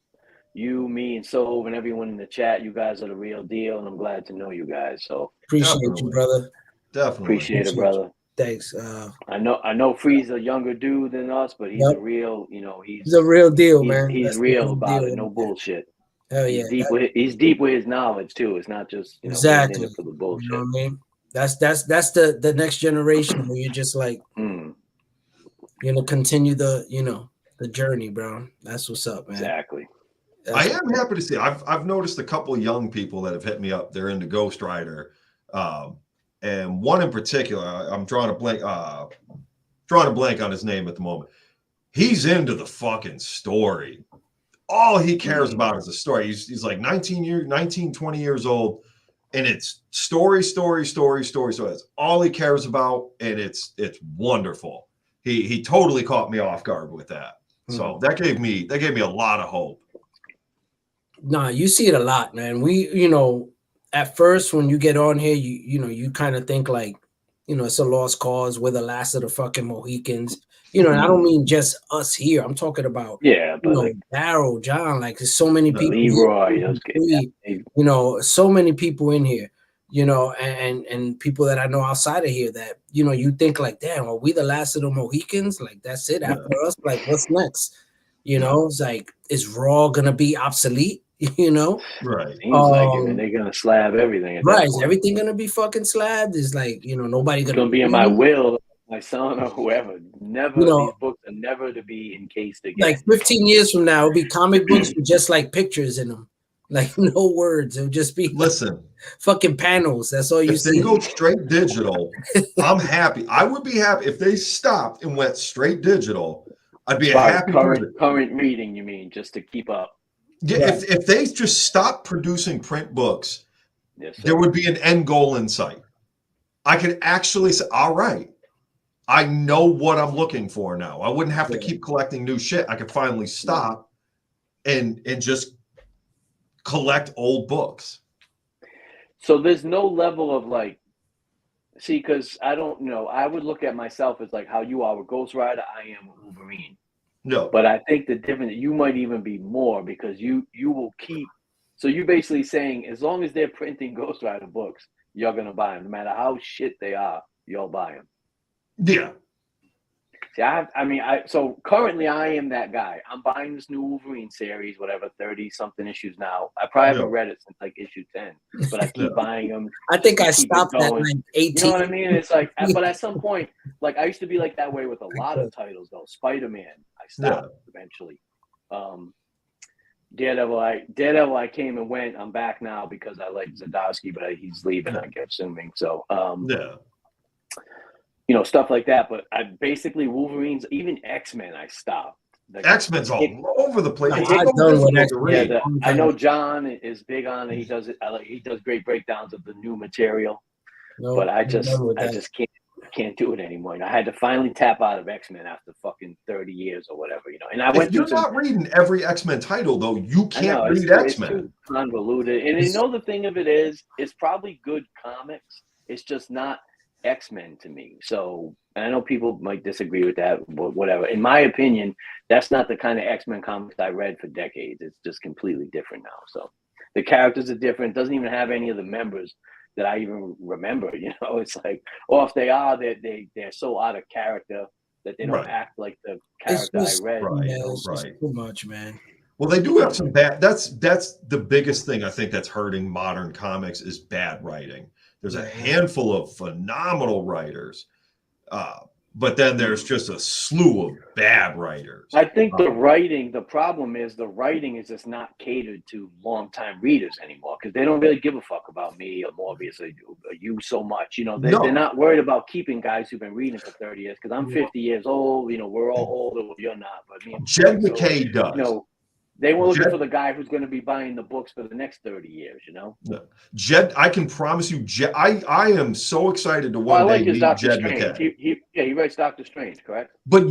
you, me, and Sove, and everyone in the chat. You guys are the real deal, and I'm glad to know you guys. So appreciate you, brother. Definitely appreciate it, brother. Thanks. I know Free's a younger dude than us, but he's Yep. a real, He's a real deal, man. he's That's the real real about deal, it. No man. bullshit. Hell yeah. He's deep with his knowledge too. It's not just he ain't in Exactly. it for the You bullshit. know what I mean? That's the next generation where you're just like, continue the the journey, bro. That's what's up, man. Exactly. I am happy to see. I've noticed a couple of young people that have hit me up. They're into Ghost Rider, and one in particular. I'm drawing a blank on his name at the moment. He's into the fucking story. All he cares about is the story. He's like 19, 20 years old, and it's story. That's all he cares about, and it's wonderful. He totally caught me off guard with that. So that gave me a lot of hope. Nah, you see it a lot, man. We, at first when you get on here, you kind of think like, it's a lost cause. We're the last of the fucking Mohicans. And I don't mean just us here. I'm talking about but Darryl, John, like there's so many people. Leroy, so many people in here, and people that I know outside of here that, you think like, damn, are we the last of the Mohicans? Like that's it after us? Like what's next? It's like, is Raw gonna be obsolete? Right. Seems like it, and they're gonna slab everything. Right. Is everything gonna be fucking slabbed? Is like, nobody gonna be in my will, my son or whoever. Never these books are never to be encased again. Like 15 years from now, it'll be comic books with just like pictures in them. Like no words. It'll just be fucking panels. That's all you see. If they go straight digital, I'm happy. I would be happy if they stopped and went straight digital. I'd be a happy current reading, you mean, just to keep up. Yeah, if they just stopped producing print books, there would be an end goal in sight. I could actually say, all right, I know what I'm looking for now. I wouldn't have to keep collecting new shit. I could finally stop and just collect old books. So there's no level of like, see, because I don't know. I would look at myself as like how you are with Ghost Rider, I am with Wolverine. No. But I think the difference, you might even be more because you will keep. So you're basically saying as long as they're printing Ghost Rider books, you're going to buy them. No matter how shit they are, you'll buy them. Yeah. See, so currently I am that guy. I'm buying this new Wolverine series, whatever, 30-something issues now. I probably haven't read it since like issue 10, but I keep buying them. I think I stopped at like 18. You know what I mean? It's like, but at some point, like I used to be like that way with a lot of titles though. Spider-Man, I stopped eventually. Daredevil, I came and went. I'm back now because I like Zdarsky, but he's leaving, I'm assuming. So, stuff like that. But I basically Wolverines, even X-Men, I stopped. Like, X-Men's all over the place. I know John is big on it. He does it. He does great breakdowns of the new material. But I just can't do it anymore. I had to finally tap out of X-Men after fucking 30 years or whatever, And I went through. You're not reading every X-Men title though. You can't read X-Men. It's too convoluted. And the thing of it is, it's probably good comics. It's just not X-Men to me. So I know people might disagree with that, but whatever. In my opinion, that's not the kind of X-Men comics I read for decades. It's just completely different now. So the characters are different. It doesn't even have any of the members that I even remember. It's like, or if they are, they're so out of character that they don't act like the character I read. It's just too much, man. Well, they do have some bad. That's the biggest thing I think that's hurting modern comics is bad writing. There's a handful of phenomenal writers, but then there's just a slew of bad writers. I think the problem is the writing is just not catered to longtime readers anymore because they don't really give a fuck about me or Morbius or you so much. They're not worried about keeping guys who've been reading for 30 years because I'm 50 years old. We're all older. Well, you're not, but me and Jed McKay does. They were looking for the guy who's going to be buying the books for the next 30 years, No. Jed, I can promise you, Jed, I am so excited to one day meet Jed McKay. He writes Doctor Strange, correct? But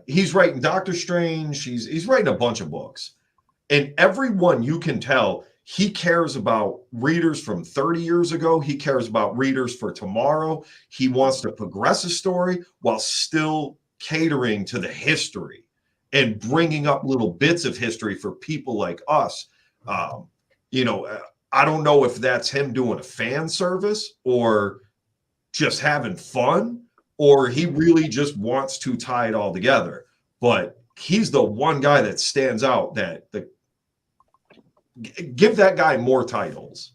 he's writing Doctor Strange. He's writing a bunch of books. And everyone you can tell, he cares about readers from 30 years ago. He cares about readers for tomorrow. He wants to progress a story while still catering to the history and bringing up little bits of history for people like us. I don't know if that's him doing a fan service or just having fun, or he really just wants to tie it all together. But he's the one guy that stands out. Give that guy more titles.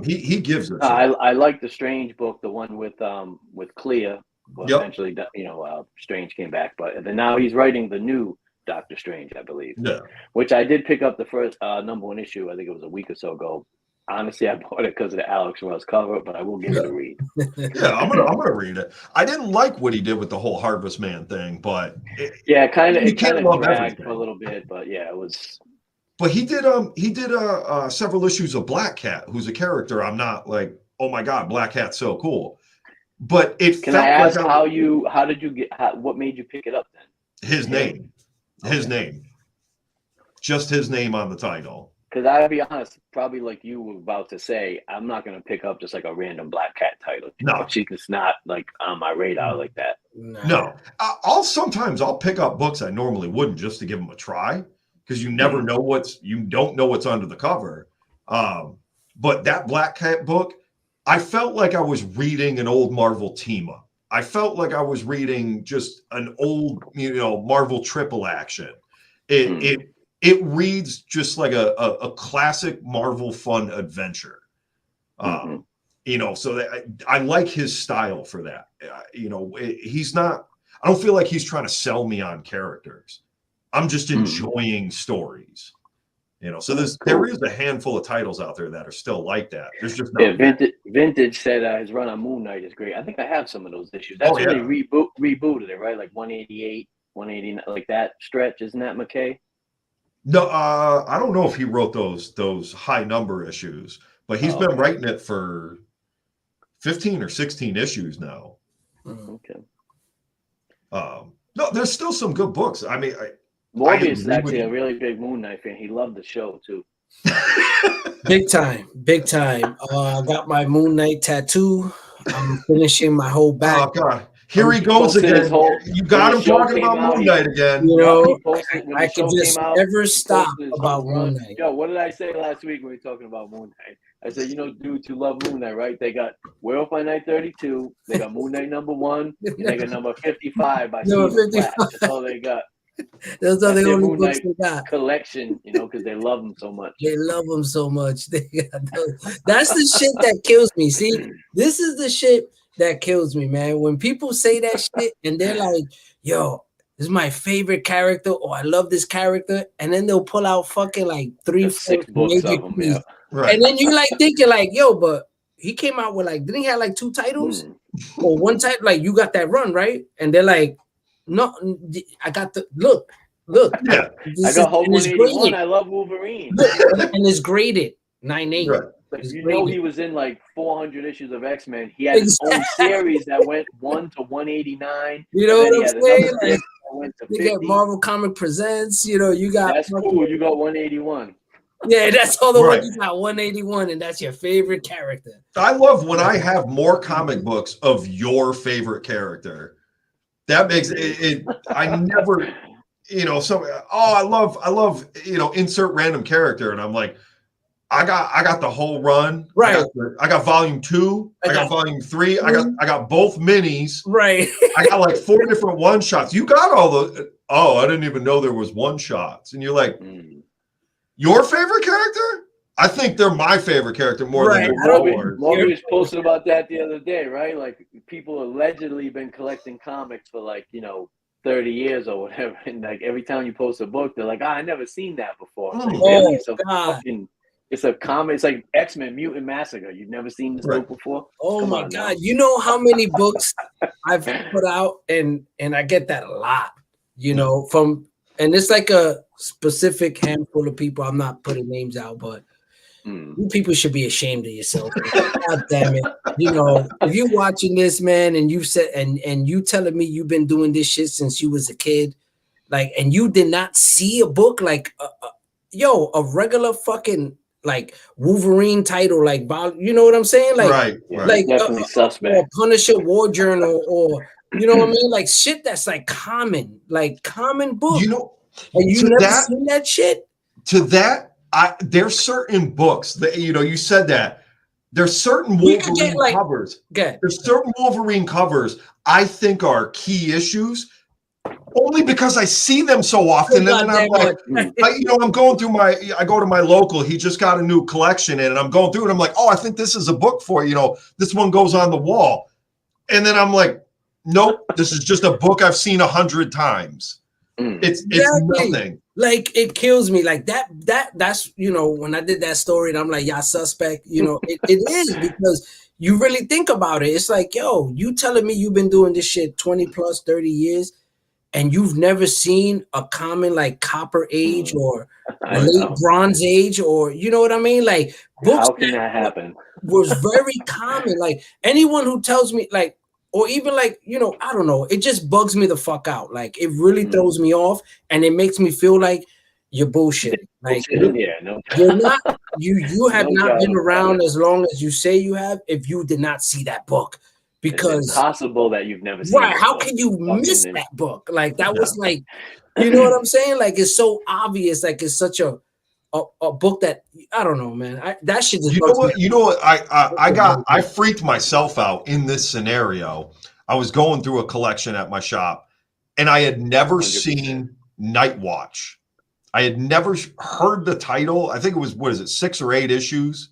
He gives it. I like the Strange book, the one with Clea. Well, eventually, Strange came back, but then now he's writing the new Doctor Strange, I believe. Yeah. Which I did pick up the first #1 issue. I think it was a week or so ago. Honestly, I bought it because of the Alex Ross cover, but I will give it a read. Yeah, I'm gonna read it. I didn't like what he did with the whole Harvest Man thing, but it kind of dragged for a little bit, but yeah, it was. But he did several issues of Black Cat, who's a character I'm not like, oh my god, Black Cat's so cool. But it Can I ask how did you get what made you pick it up then? His name. Just his name on the title. Because I'll be honest, probably like you were about to say, I'm not going to pick up just like a random Black Cat title. No. She's just not like on my radar like that. No. Sometimes I'll pick up books I normally wouldn't just to give them a try, because you never know you don't know what's under the cover. But that Black Cat book, I felt like I was reading an old Marvel team up. I felt like I was reading just an old, Marvel triple action. It reads just like a classic Marvel fun adventure. So that I like his style for that. He's not. I don't feel like he's trying to sell me on characters. I'm just enjoying stories. So there is a handful of titles out there that are still like that. There's just Vintage said his run on Moon Knight is great. I think I have some of those issues. That's when they rebooted it, right? Like 188, 189, like that stretch. Isn't that McKay? No, I don't know if he wrote those high number issues, but he's been writing it for 15 or 16 issues now. Okay. No, there's still some good books. I mean, Morbius is actually a really big Moon Knight fan. He loved the show too. Big time. I got my Moon Knight tattoo. I'm finishing my whole back. Oh God. Here he goes again. You got him talking about Moon Knight again. I can just never stop about Moon Knight. Yo, what did I say last week when we were talking about Moon Knight? I said, dudes who love Moon Knight, right? They got Werewolf by Night 32. They got Moon Knight #1. And they got number 55 by Stephen Platt. That's all they got. Those are the only books they got. Collection, because they love them so much. They love them so much. That's the shit that kills me. See, this is the shit that kills me, man. When people say that shit and they're like, yo, this is my favorite character, or I love this character, and then they'll pull out fucking like 3-4 books of them, yeah. Right. And then you like thinking like, yo, but he came out with like, didn't he have like 2 titles? Or 1 title? Like, you got that run, right? And they're like, no, I got the look. Yeah. I got Hulk 181. I love Wolverine. And it's graded 9.8. Right. Like, he was in like 400 issues of X-Men. He had his own series that went 1 to 189. You know what I'm saying? Like, went to you got Marvel Comic Presents. You got that's cool. You got 181. Yeah, that's all the one you got 181, and that's your favorite character. I love when I have more comic books of your favorite character. That makes it I never, I love, insert random character. And I'm like, I got the whole run. Right. I got volume 2. I got volume 3. I got both minis. Right. I got like 4 different one shots. You got all the, I didn't even know there was one shots. And you're like, your favorite character? I think they're my favorite character more than Morbius posted about that the other day, right? Like, people allegedly been collecting comics for like 30 years or whatever, and like every time you post a book, they're like, I never seen that before. It's like, really? It's a comic. It's like X-Men Mutant Massacre. You've never seen this book before? Oh my God! You know how many books I've put out, and I get that a lot. And it's like a specific handful of people. I'm not putting names out, but you people should be ashamed of yourself. God damn it! If you're watching this, man, and you said and you telling me you've been doing this shit since you was a kid, like, and you did not see a book like, a regular fucking like Wolverine title, like, you know what I'm saying? Like, right. Like definitely suspect. Or Punisher War Journal, or you know what I mean? Like shit that's like common book. And you never seen that shit? To that, there's certain books that, you said that there's certain You could Wolverine get, like, covers. Good. There's certain Wolverine covers I think are key issues only because I see them so often. And then I'm like, I'm going through I go to my local, he just got a new collection in, and I'm going through and I'm like, oh, I think this is a book for, this one goes on the wall. And then I'm like, nope, this is just a book I've seen 100 times. It's nothing. Like, it kills me. Like that's when I did that story and I'm like, yeah, suspect, it is, because you really think about it. It's like, yo, you telling me you've been doing this shit 20 plus 30 years and you've never seen a common like Copper Age or late Bronze Age, or you know what I mean? Like, books. How can that happen? Was very common. Like, anyone who tells me, like, or even like, I don't know, it just bugs me the fuck out. Like, it really throws me off, and it makes me feel like you're bullshitting. Like, you're not, you have not been around as long as you say you have if you did not see that book. Because it's impossible that you've never seen it. How can you miss that book? Like, that was like, you know what I'm saying? Like, it's so obvious. Like, it's such a book that I don't know, man. That shit just I freaked myself out in this scenario. I was going through a collection at my shop, and I had never 100%. Seen Night Watch. I had never heard the title. I think it was 6 or 8 issues.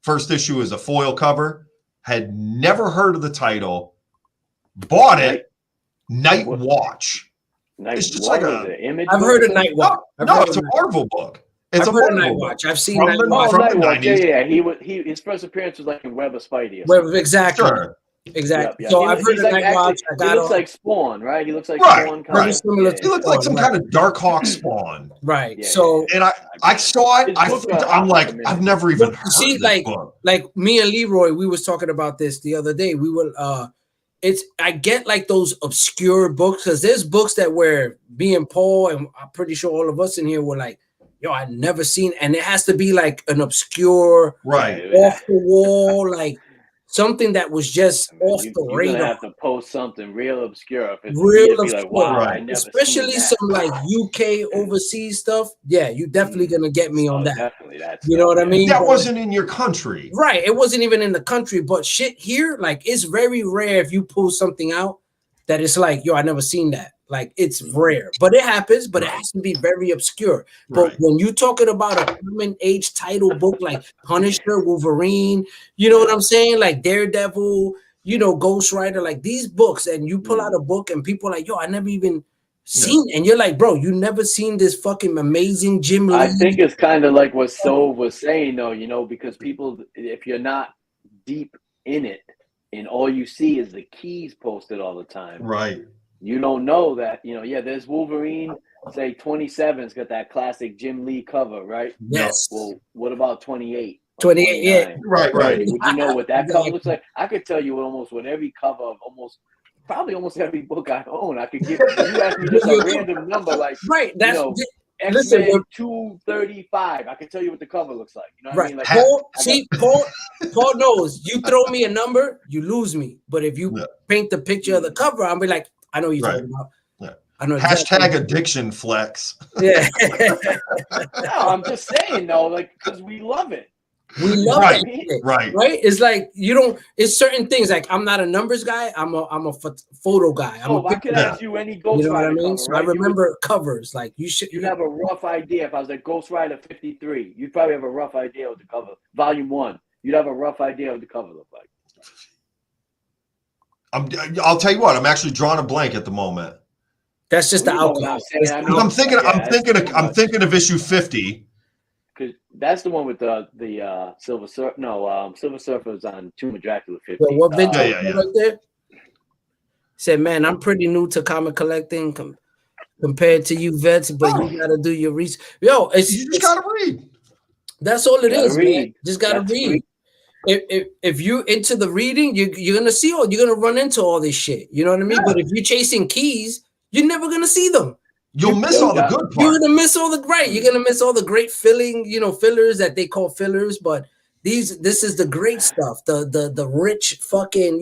First issue is a foil cover. Had never heard of the title. Bought it. Night Watch. It's just like image. I've heard of Night Watch. No, it's a Marvel book. It's a Night Watch. I've seen Night Watch. Night Watch. Yeah. His first appearance was like in Web of Spidey. Exactly. Sure. Exactly. Yep. So I've heard of Night Watch. He looks like Spawn, right? He looks like Spawn. Right. He looks like some kind of Darkhawk Spawn. Right. So, and I saw it. I'm like, I've never even heard of this book. Like me and Leroy, we was talking about this the other day. We were I get like those obscure books, because there's books that where me and Paul, and I'm pretty sure all of us in here were like, yo, I never seen, and it has to be like an obscure, off the wall, like something that was just off the radar. You're gonna have to post something real obscure. If it's real obscure, like, wow, especially some like UK overseas stuff. Yeah, you definitely gonna get me on that. Definitely, you know what I mean. That wasn't in your country, right? It wasn't even in the country. But shit here, like, it's very rare if you pull something out that it's like, yo, I never seen that. Like, it's rare, but it happens. But it has to be very obscure. But when you're talking about a common age title book like Punisher, Wolverine, you know what I'm saying? Like Daredevil, Ghost Rider, like these books, and you pull out a book and people are like, yo, I never even seen, and you're like, bro, you never seen this fucking amazing Jim Lee. I think it's kind of like what Stove was saying, though, because people, if you're not deep in it and all you see is the keys posted all the time, right? You don't know that, there's Wolverine, say 27's got that classic Jim Lee cover, right? Yes. Well, what about 28? 28, yeah. Right. Would you know what that cover looks like? I could tell you almost what every cover of almost every book I own. I could give you ask me just a random number, like, that's X-Men 235. I can tell you what the cover looks like. You know what I mean? Like, Paul knows. You throw me a number, you lose me. But if you paint the picture of the cover, I'll be like, I know what you're talking about. Yeah. I know exactly. #addiction flex. Yeah. No, I'm just saying though, like, because we love it. We love it. Right. It's like, it's certain things. Like, I'm not a numbers guy. I'm a photo guy. I could ask you any Ghost Rider cover, So I remember covers. Like, you have a rough idea. If I was like Ghost Rider 53, you'd probably have a rough idea of the cover. Volume 1, you'd have a rough idea of the cover look like. I'll tell you what. I'm actually drawing a blank at the moment. That's just the outcome. I'm thinking of issue 50. Because that's the one with the Silver Surfer. No, Silver Surfer was on Tomb of Dracula 50. So what right there? Said, man, I'm pretty new to comic collecting compared to you vets, but you gotta do your research. Yo, you just gotta read. That's all it is, man. Just gotta read. If you into the reading, you're gonna run into all this shit. You know what I mean? Yeah. But if you're chasing keys, you're never gonna see them. You'll miss all the good parts. You're gonna miss all the great. You're gonna miss all the great fillers that they call fillers. But this is the great stuff, the rich fucking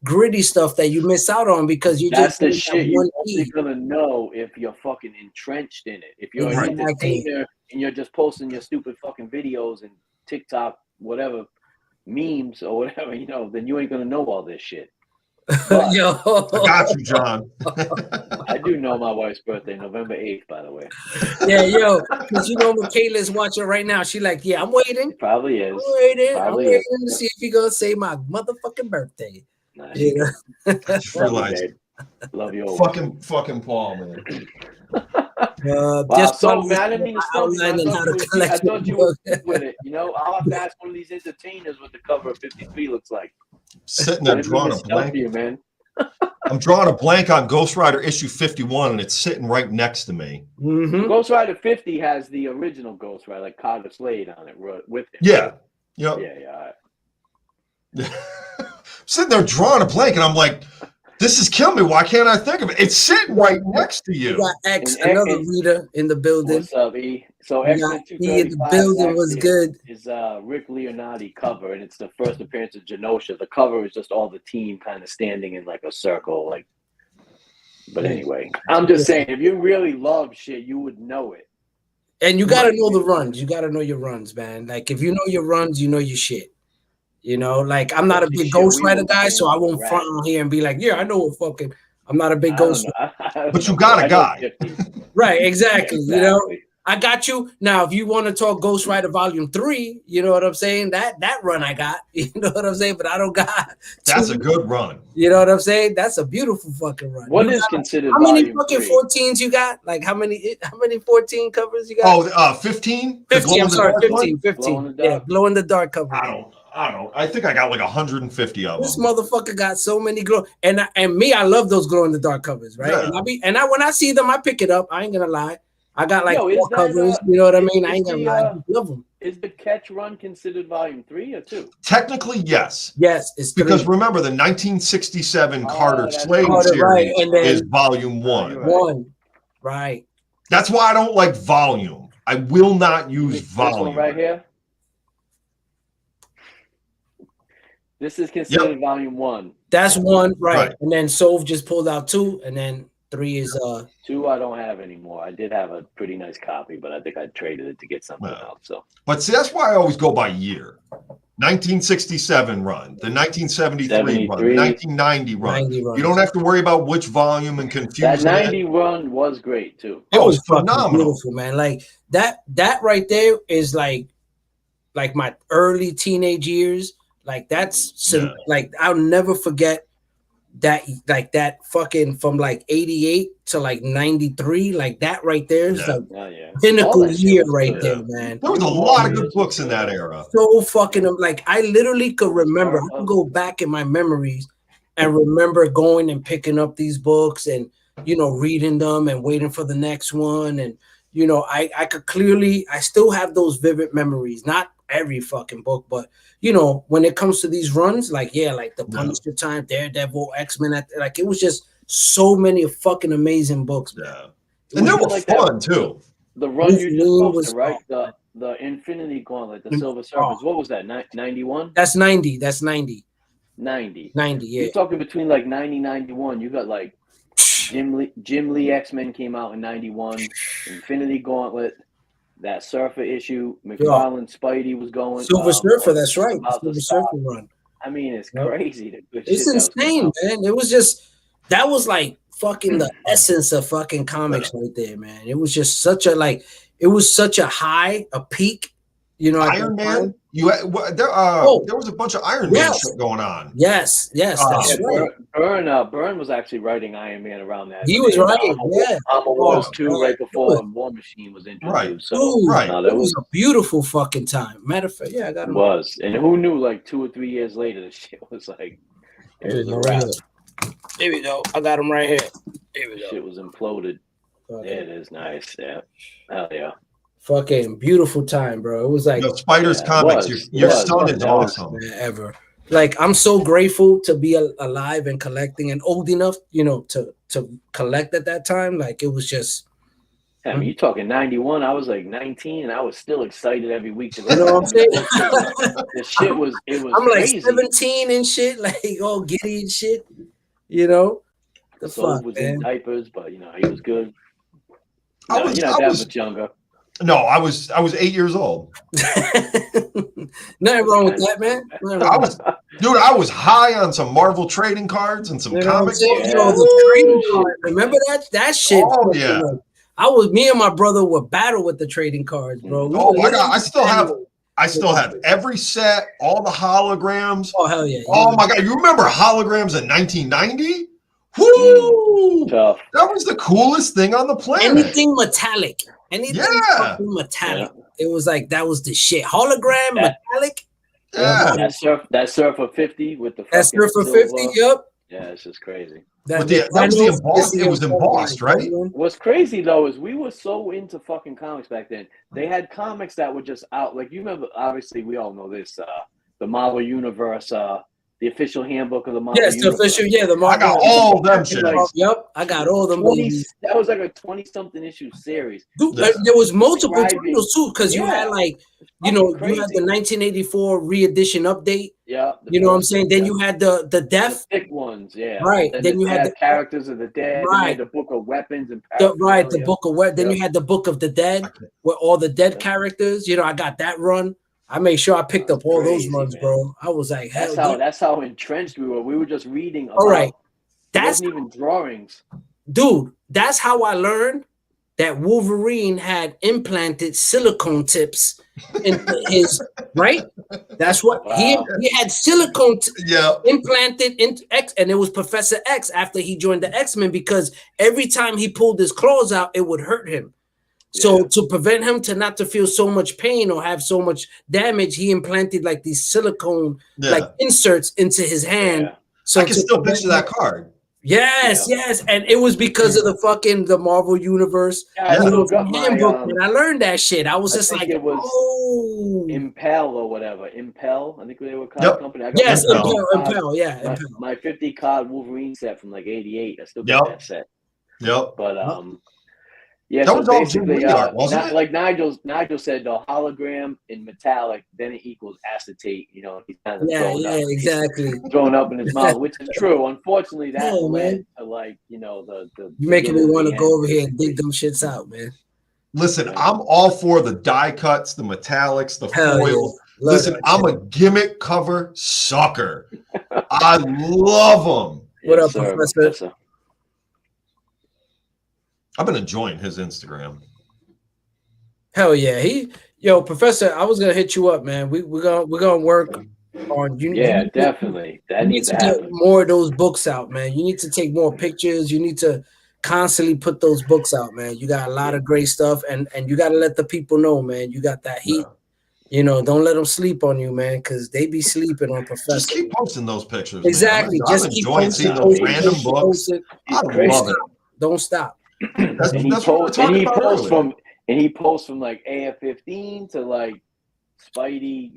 gritty stuff that you miss out on because you that's the shit. You're only gonna know if you're fucking entrenched in it. If you're an entertainer and you're just posting your stupid fucking videos and TikTok, whatever. memes or whatever, you know, then you ain't gonna know all this shit. But Yo, I got you, John. I do know my wife's birthday, November 8th, by the way. yeah, yo, because you know Michaela's watching right now. She like, yeah, I'm waiting. Probably is. I'm waiting to see if he gonna say my motherfucking birthday. Nah, Yeah. I just realized. Love you. Fucking Paul, man. Wow, just so man, I didn't mean to stop you. I thought you were with it. You know, I'll have to ask one of these entertainers what the cover of 53 looks like. Sitting there drawing a blank. You, man. I'm drawing a blank on Ghost Rider issue 51, and it's sitting right next to me. Mm-hmm. Ghost Rider 50 has the original Ghost Rider, like Carter Slade on it with him. Yeah. Yep. Yeah. Sitting there drawing a blank, and I'm like, this is killing me. Why can't I think of it? It's sitting right next to you. You got X, another reader in the building. What's up, E? So X-Men 235 in the building was good. Is Rick Leonardi cover, and it's the first appearance of Genosha. The cover is just all the team kind of standing in like a circle, like. But anyway, I'm just saying, if you really love shit, you would know it. And you got to know the runs. You got to know your runs, man. Like, if you know your runs, you know your shit. You know, like, I'm not a big Ghost Rider guy, so I won't front on here and be like, yeah, I know what fucking. I'm not a big Ghost Rider. But you got a guy. Right, exactly. You know, I got you. Now, if you want to talk Ghost Rider Volume 3, you know what I'm saying? That run I got. You know what I'm saying? But I don't got. That's a good run. You know what I'm saying? That's a beautiful fucking run. What is considered how many volume fucking 3? 14s you got? Like how many 14 covers you got? Oh, 15? 15. I'm sorry, 15. 15. Yeah, glow in the dark cover. I don't. I think I got like 150 of them. This motherfucker got so many glow, and me, I love those glow in the dark covers, right? Yeah. And when I see them, I pick it up. I ain't gonna lie. I got like 4 covers. You know what I mean? I ain't gonna lie. I love them. Is the Catch run considered volume 3 or 2? Technically, yes. Yes, it's 3. Because remember, the 1967 Carter Slade series right. And then, is volume 1. Right. That's why I don't like volume. I will not use volume. This one right here. This is considered volume 1. That's 1, right? And then Sove just pulled out 2, and then 3 is 2. I don't have anymore. I did have a pretty nice copy, but I think I traded it to get something else. So, but see, that's why I always go by year. 1967 run, the 1973 run, the 1990 run. You don't have to worry about which volume and confuse. That 90 run was great too. It was phenomenal, beautiful, man. Like that right there is like my early teenage years. Like that's like I'll never forget that, like that fucking from like 88 to like 93, like that right there is like pinnacle year right there, man. There was a lot of good books in that era. So fucking like I literally could remember. I could go back in my memories and remember going and picking up these books and reading them and waiting for the next one. And I could clearly, I still have those vivid memories. Not every fucking book, but when it comes to these runs, like the Punisher time, Daredevil, X-Men, like it was just so many fucking amazing books. Yeah, and they were fun too. The run you just posted, right? The Infinity Gauntlet, the Silver Surfers. What was that? 91? That's 90. That's 90. 90. 90. Yeah. You're talking between like 90, 91. You got like Jim Lee X-Men came out in 91. Infinity Gauntlet. That Surfer issue, McFarlane, Spidey was going. Silver Surfer, that's right. Silver Surfer run. I mean, it's crazy. It's insane, man. It was just, that was like fucking the essence of fucking comics right there, man. It was just such a, like, it was such a high, a peak. Iron Man. There was a bunch of Iron Man shit going on. Yes, that's right. Byrne was actually writing Iron Man around that. He was writing, Armor Wars 2 right before War Machine was introduced. Right. So it was a beautiful fucking time. Matter of fact, I got him. It was, and who knew? Like 2 or 3 years later, the shit was like. Here we go. I got him right here. Here we go. Shit was imploded. Okay. Yeah, it is nice. Yeah. Hell yeah. Fucking beautiful time, bro. It was like Spiders Comics. Your son is awesome. Ever. Like I'm so grateful to be alive and collecting and old enough, to collect at that time. Like it was just. I mean, you're talking 91. I was like 19, and I was still excited every week. You know what I'm saying? The shit was. It was. I'm crazy. Like 17 and shit, like all giddy and shit. The fuck was in diapers, but he was good. I was younger. No, I was 8 years old. Nothing wrong with that, man. I was high on some Marvel trading cards and some comic books. You know, the trading card. Remember that shit? Oh yeah. Me and my brother would battle with the trading cards, bro. I still have every set, all the holograms. Oh hell yeah! Oh my god, you remember holograms in 1990? Woo! Tough. That was the coolest thing on the planet. Anything metallic. Metallic. It was like that was the shit. Hologram, metallic. Yeah. That Surfer 50 with the that Surfer 50. Yep. Yeah, it's just crazy. It was embossed, right? What's crazy though is we were so into fucking comics back then. They had comics that were just out. Like you remember, obviously we all know this. The Marvel Universe. The official handbook of the Marvel. Yes, the official. Yeah, the Marvel. I got all of them shit. Yep, I got all them. That was like a 20-something issue series. Dude, there was multiple titles too, because you had like, you had the 1984 re-edition update. Yeah. You know what I'm saying? Then you had the death. The thick ones, yeah. Right. Then you had the characters of the dead. Right. The book of weapons and the book of weapons. Then you had the book of the dead, with all the dead characters. I got that run. I made sure I picked up all those runs, bro. I was like, that's how entrenched we were. We were just reading. All right, that's not even drawings, dude. That's how I learned that Wolverine had implanted silicone tips into his right. That's what he had silicone implanted into X, and it was Professor X after he joined the X-Men, because every time he pulled his claws out, it would hurt him. So to prevent him not to feel so much pain or have so much damage, he implanted like these silicone like inserts into his hand. Yeah. So I can still picture that card. Yes, and it was because of the Marvel Universe. Handbook, and I learned that shit. I was just like, it was Impel or whatever. Impel, I think they were card company. Yes, Impel. Yeah, my 50 card Wolverine set from like '88. I still got that set. Yep. But yeah, that so was all Jim Lee art, wasn't it? Like Nigel said, the hologram in metallic, then it equals acetate. He's kind of exactly thrown up in his mouth, which is true. Unfortunately, that led to the you're making me want to go over here and dig them shits out, man. Listen, I'm all for the die cuts, the metallics, the foil. Listen, I'm a gimmick cover sucker. I love them. What up, Professor? I've been enjoying his Instagram. Hell yeah, Professor. I was gonna hit you up, man. We're gonna work on you. Yeah, definitely. That needs to get more of those books out, man. You need to take more pictures. You need to constantly put those books out, man. You got a lot of great stuff, and you got to let the people know, man. You got that heat. Don't let them sleep on you, man, because they be sleeping on Professor. Just keep posting those pictures. Exactly. Man. Just keep enjoying seeing those random books. I love it. Don't stop. He posts from like AF-15 to like Spidey,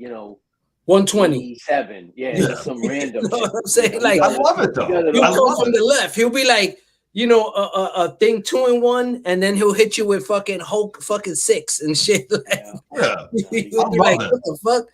120. 7. Yeah, some random. You know what I'm saying? Like, I love it though. He'll come from the left. He'll be like, a thing 2-in-1, and then he'll hit you with fucking Hulk 6 and shit. Yeah. You'll be like, what the fuck?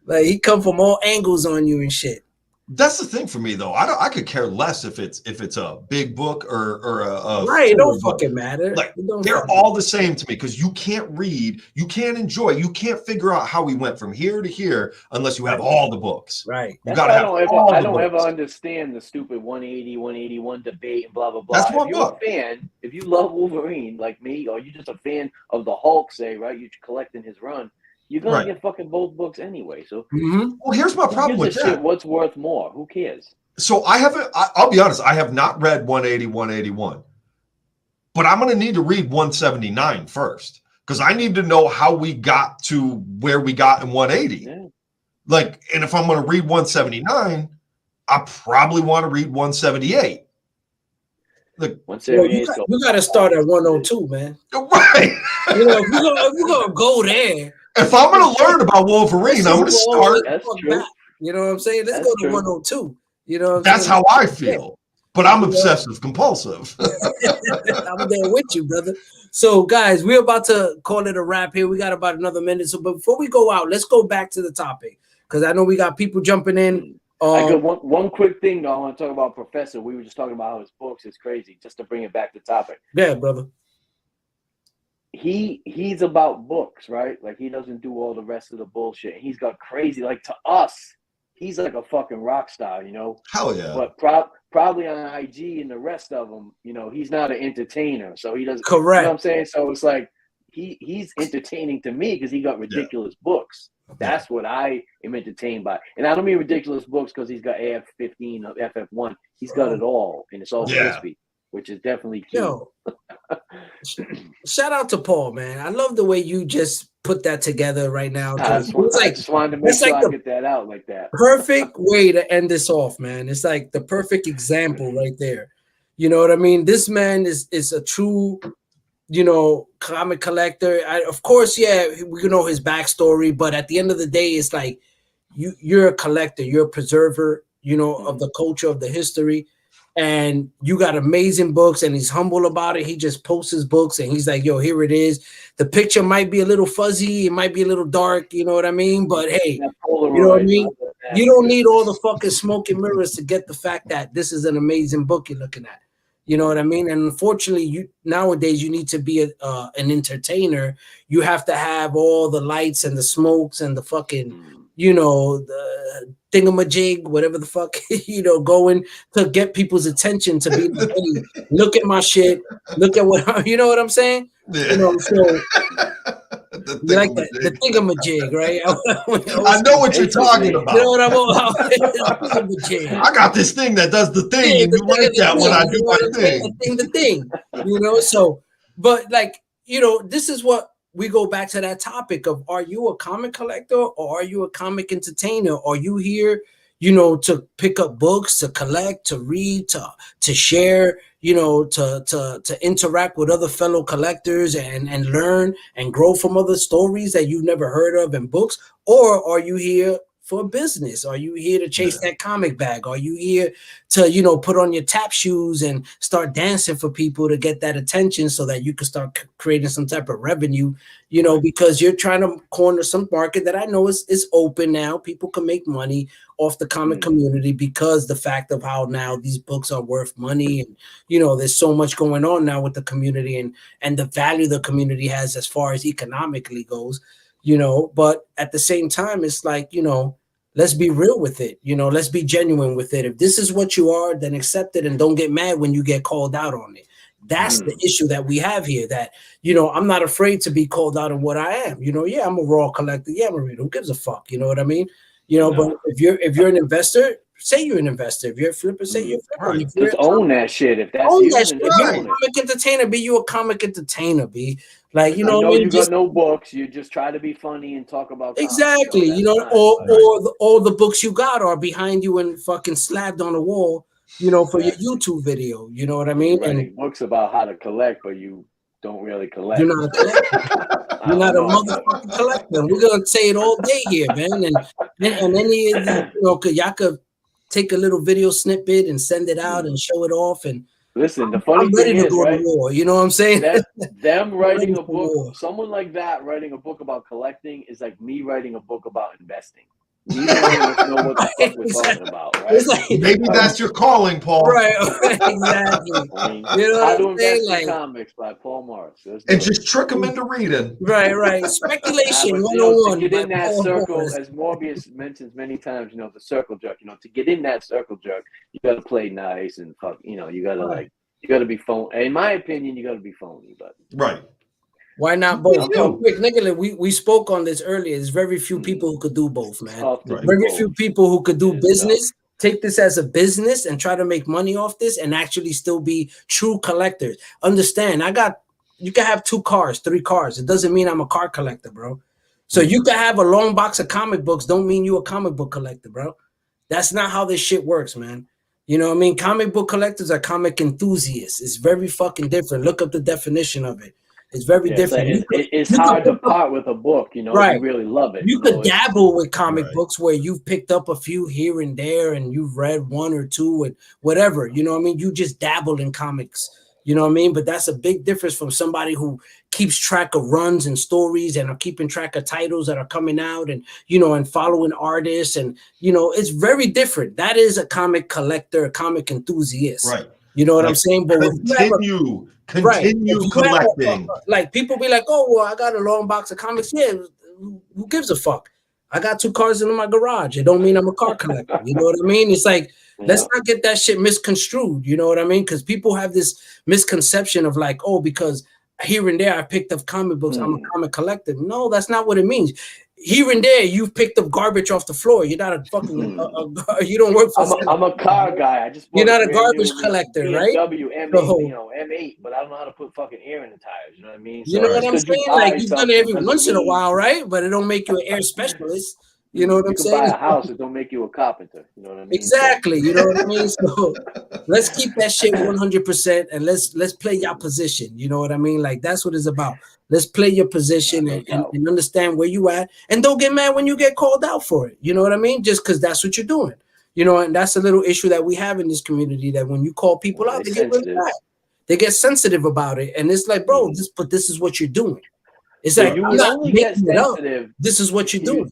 Like, he come from all angles on you and shit. That's the thing for me, though. I could care less if it's a big book or a right. It don't fucking matter. Like they're all the same to me, because you can't read, you can't enjoy, you can't figure out how we went from here to here unless you have all the books. Right. You gotta have all I the don't books. ever understand the stupid 180, 181 debate and blah blah blah. That's one book. If you're a fan, if you love Wolverine like me, or you're just a fan of the Hulk, say, right, you're collecting his run. You're gonna get fucking both books anyway. So, well, here's my problem with that. Shit, what's worth more? Who cares? So I'll be honest. I have not read 180, 181, but I'm gonna need to read 179 first, because I need to know how we got to where we got in 180. Yeah. Like, and if I'm gonna read 179, I probably want to read 178. Look, you got to start at 102, man. Right. If we're gonna go there. If I'm going to learn about Wolverine, I'm going to start. You know what I'm saying? Let's go to 102. That's how I feel. But I'm obsessive compulsive. I'm there with you, brother. So, guys, we're about to call it a wrap here. We got about another minute. So, before we go out, let's go back to the topic, because I know we got people jumping in. I got one quick thing, though. I want to talk about Professor. We were just talking about how his books is crazy. Just to bring it back to topic. Yeah, brother. he's about books, right? Like he doesn't do all the rest of the bullshit. He's got crazy, like to us, he's like a fucking rock star, you know. Hell yeah. But probably on IG and the rest of them, you know, he's not an entertainer, so he doesn't. Correct. You know what I'm saying? So it's like he's entertaining to me because he got ridiculous books. That's what I am entertained by. And I don't mean ridiculous books because he's got AF-15 or FF1. He's got it all, and it's all crispy, which is definitely key. Yo, shout out to Paul, man. I love the way you just put that together right now. I just wanted to make sure I get that out like that. Perfect way to end this off, man. It's like the perfect example right there. You know what I mean? This man is a true, you know, comic collector. Of course, we know his backstory, but at the end of the day, it's like you're a collector, you're a preserver, you know, of the culture, of the history, and you got amazing books, and he's humble about it. He just posts his books, and he's like, yo, here it is. The picture might be a little fuzzy, it might be a little dark, you know what I mean? But hey, you know what I mean? You don't need all the fucking smoke and mirrors to get the fact that this is an amazing book you're looking at. You know what I mean? And unfortunately, nowadays you need to be an entertainer. You have to have all the lights and the smokes and the fucking, you know, the thingamajig, whatever the fuck, you know, going to get people's attention to be like, hey, look at my shit. Look at what, you know what I'm saying? Yeah. You know, so you like the thingamajig, right? I know what you're talking about. You know what I'm about? I got this thing that does the thing, and you like that when I do my thing. The thing, you know. So, but like, you know, this is what we go back to that topic of: are you a comic collector or are you a comic entertainer? Are you here, you know, to pick up books, to collect, to read, to share, you know, to interact with other fellow collectors and learn and grow from other stories that you've never heard of in books? Or are you here for business? Are you here to chase that comic bag? Are you here to, you know, put on your tap shoes and start dancing for people to get that attention so that you can start creating some type of revenue, you know, because you're trying to corner some market that I know is open now. People can make money off the comic community because the fact of how now these books are worth money, and, you know, there's so much going on now with the community and the value the community has as far as economically goes. You know, but at the same time, it's like, you know, let's be real with it. You know, let's be genuine with it. If this is what you are, then accept it and don't get mad when you get called out on it. That's the issue that we have here, that, you know, I'm not afraid to be called out on what I am. You know, I'm a raw collector. I'm a reader. Who gives a fuck? You know what I mean? You know, but if you're an investor, say you're an investor. If you're a flipper, say you're a flipper. Right. Just own that shit. If that's own that shit. If you're a comic entertainer, be you a comic entertainer, be. Like, you know, I know you got no books. You just try to be funny and talk about exactly. You know, or the books you got are behind you and fucking slapped on the wall, you know, for your YouTube video. You know what I mean? Writing books about how to collect, but you don't really collect. You're not a collector. You're not a motherfucking collector. We're gonna say it all day here, man. And any of you, you know, y'all could take a little video snippet and send it out and show it off. And listen, the funny thing is, right? War, you know what I'm saying? Them writing a book, someone like that writing a book about collecting is like me writing a book about investing. Neither one of us know what the fuck we're talking about, right? Like, maybe that's your calling, Paul. Right, exactly. You know, How to Invest in Comics by Paul Morris. And just trick them into reading. Right. Speculation 101. To get in that circle, as Morbius mentions many times, you know, the circle jerk. You know, to get in that circle jerk, you got to play nice and fuck. You know, you got to you got to be phony. In my opinion, you got to be phony, but right. Why not both? Yo, quick, Nicola, we spoke on this earlier. There's very few people who could do both, man. Very few people who could do business, take this as a business and try to make money off this and actually still be true collectors. Understand, you can have 2 cars, 3 cars. It doesn't mean I'm a car collector, bro. So you can have a long box of comic books, don't mean you a comic book collector, bro. That's not how this shit works, man. You know what I mean? Comic book collectors are comic enthusiasts. It's very fucking different. Look up the definition of it. It's very different. It's hard to part with a book, you know, if you really love it. You could dabble with comic books where you've picked up a few here and there and you've read 1 or 2 and whatever, you know what I mean? You just dabble in comics, you know what I mean? But that's a big difference from somebody who keeps track of runs and stories and are keeping track of titles that are coming out and, you know, and following artists. And, you know, it's very different. That is a comic collector, a comic enthusiast. Right. You know what I'm saying? But continue collecting. Like people be like, oh, well, I got a long box of comics. Yeah, who gives a fuck? I got 2 cars in my garage. It don't mean I'm a car collector. You know what I mean? It's like, let's not get that shit misconstrued. You know what I mean? Because people have this misconception of like, oh, because here and there I picked up comic books, I'm a comic collector. No, that's not what it means. Here and there, you've picked up garbage off the floor. You're not a fucking. You don't work for. I'm a car guy. I just. You're not a garbage collector, right? BMW M8, M8, but I don't know how to put fucking air in the tires. You know what I mean? You know what I'm saying? Like you've done it every once in a while, right? But it don't make you an air specialist. You know what I'm saying? You can buy a house, it don't make you a carpenter. You know what I mean? Exactly. You know what I mean? So let's keep that shit 100% and let's play your position. You know what I mean? Like that's what it's about. Let's play your position and understand where you at, and don't get mad when you get called out for it. You know what I mean? Just because that's what you're doing. You know, and that's a little issue that we have in this community. That when you call people out, they get really mad. They get sensitive about it, and it's like, bro, this is what you're doing. It's like you would only get sensitive. This is what you're doing.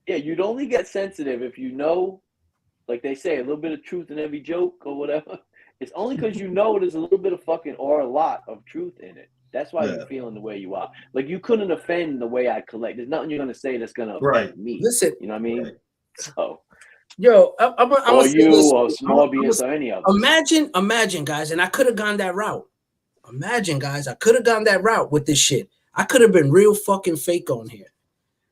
Yeah, you'd only get sensitive if you know, like they say, a little bit of truth in every joke or whatever. It's only because you know there's a little bit of fucking or a lot of truth in it. That's why you're feeling the way you are. Like you couldn't offend the way I collect. There's nothing you're gonna say that's gonna offend me. Listen, you know what I mean? So, yo, I'm or you or Morbius or any of them. Imagine, guys, and I could have gone that route. Imagine, guys, I could have gone that route with this shit. I could have been real fucking fake on here.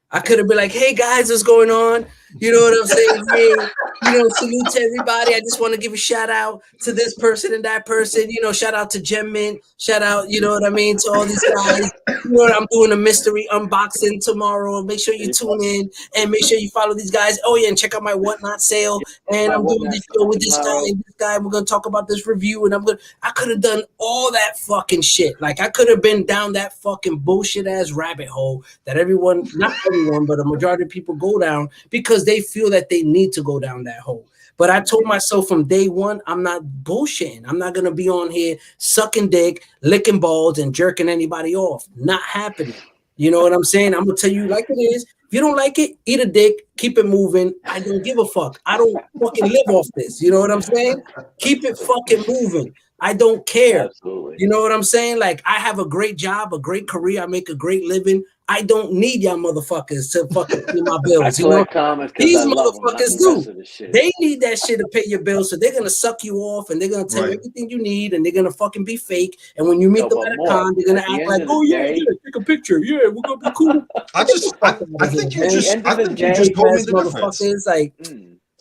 I could have been like, hey guys, what's going on? You know what I'm saying? Hey, salute to everybody. I just want to give a shout out to this person and that person. Shout out to Gem Mint. Shout out, you know what I mean, to all these guys. I'm doing a mystery unboxing tomorrow. Make sure you tune in and make sure you follow these guys. Oh yeah, and check out my Whatnot sale. And I'm doing this show with this guy and this guy. We're gonna talk about this review. And I could have done all that fucking shit. Like I could have been down that fucking bullshit ass rabbit hole that everyone, not everyone, but a majority of people go down because they feel that they need to go down that hole. But I told myself from day one, I'm not bullshitting. I'm not going to be on here sucking dick, licking balls, and jerking anybody off. Not happening. You know what I'm saying? I'm going to tell you like it is. If you don't like it, eat a dick, keep it moving. I don't give a fuck. I don't fucking live off this. You know what I'm saying? Keep it fucking moving. I don't care. Absolutely. You know what I'm saying? Like, I have a great job, a great career. I make a great living. I don't need y'all motherfuckers to fucking pay my bills. These motherfuckers do. They need that shit to pay your bills, so they're gonna suck you off and they're gonna tell you everything you need and they're gonna fucking be fake. And when you meet them at a con, they're gonna act like, oh yeah, take a picture. Yeah, we're gonna be cool. I think you just told me the difference. Like,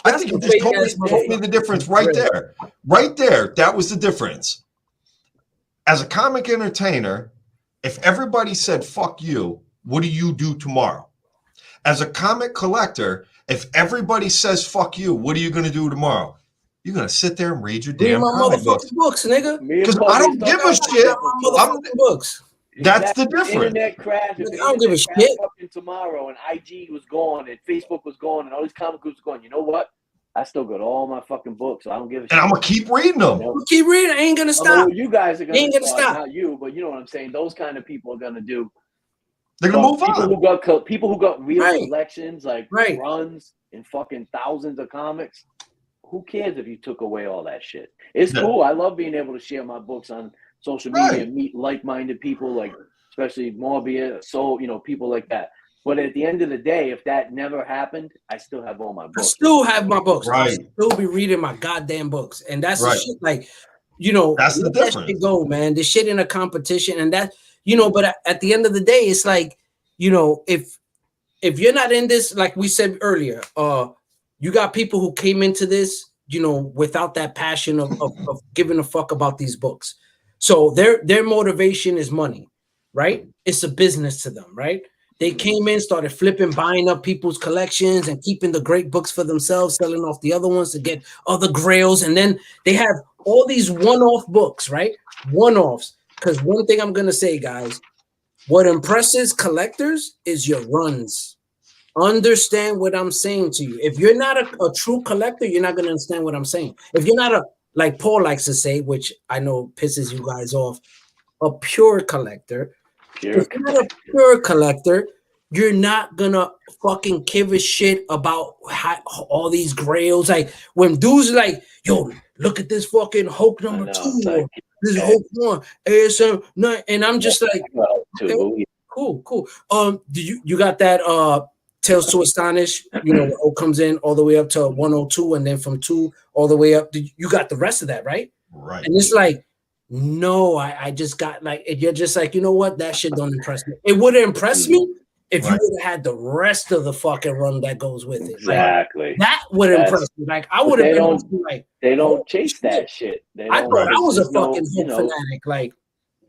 I think you just told me the difference right there. Right there, that was the difference. As a comic entertainer, if everybody said fuck you, what do you do tomorrow? As a comic collector, if everybody says fuck you, what are you going to do tomorrow? You're going to sit there and read your damn comic books, nigga. Because I don't give a shit. Books. That's the difference. Internet crashed. I don't give a shit. Tomorrow and IG was gone and Facebook was gone and all these comic groups were gone. You know what? I still got all my fucking books. So I don't give a shit. And I'm going to keep reading them. Keep reading. I ain't going to stop. You guys are going to stop. Not you, but you know what I'm saying. Those kind of people are going to do. They're going to move on. People who got real collections, like runs and fucking thousands of comics. Who cares if you took away all that shit? It's cool. I love being able to share my books on social media and meet like-minded people, like especially Morbius, people like that. But at the end of the day, if that never happened, I still have all my books. I still have my books. Right. I still be reading my goddamn books. And that's the shit, like, that's the difference. That shit go, man. The shit in a competition and that, but at the end of the day, it's like, if you're not in this, like we said earlier, you got people who came into this, without that passion of giving a fuck about these books. So their motivation is money, right? It's a business to them, right? They came in, started flipping, buying up people's collections and keeping the great books for themselves, selling off the other ones to get other grails. And then they have all these one-off books, right? One-offs. Because one thing I'm going to say, guys, what impresses collectors is your runs. Understand what I'm saying to you. If you're not a true collector, you're not going to understand what I'm saying. If you're not like Paul likes to say, which I know pisses you guys off, a pure collector. If you're not a pure collector, you're not gonna fucking give a shit about all these grails. Like when dudes are like, yo, look at this fucking Hulk number 2 or this Hulk 1, ASM 9, and I'm just like, okay, cool. You got that Tales to Astonish, you know, O comes in all the way up to 102, and then from 2 all the way up. You got the rest of that, right? Right. And it's like, no, I just got like, you're just like, you know what? That shit don't impress me. It would have impressed me if you would have had the rest of the fucking run that goes with it. Exactly. Like, that would impress me. Like I would have been like, they don't chase that shit. I thought I was a fucking Hulk fanatic. Like,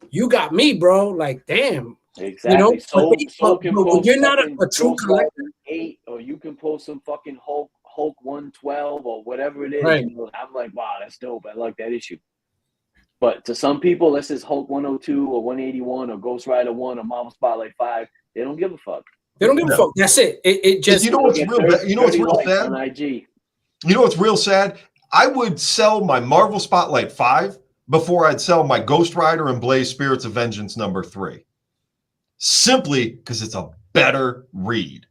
you got me, bro. Like, damn. Exactly. You know, so can post you're not a true collector. 8, or you can post some fucking Hulk 112 or whatever it is. Right. You know, I'm like, wow, that's dope. I like that issue. But to some people, this is Hulk 102 or 181 or Ghost Rider 1 or Marvel Spotlight 5. They don't give a fuck. They don't give a fuck. That's it. It just, you know what's real. You know what's real sad. On IG. You know what's real sad. I would sell my Marvel Spotlight 5 before I'd sell my Ghost Rider and Blaze Spirits of Vengeance number 3. Simply because it's a better read.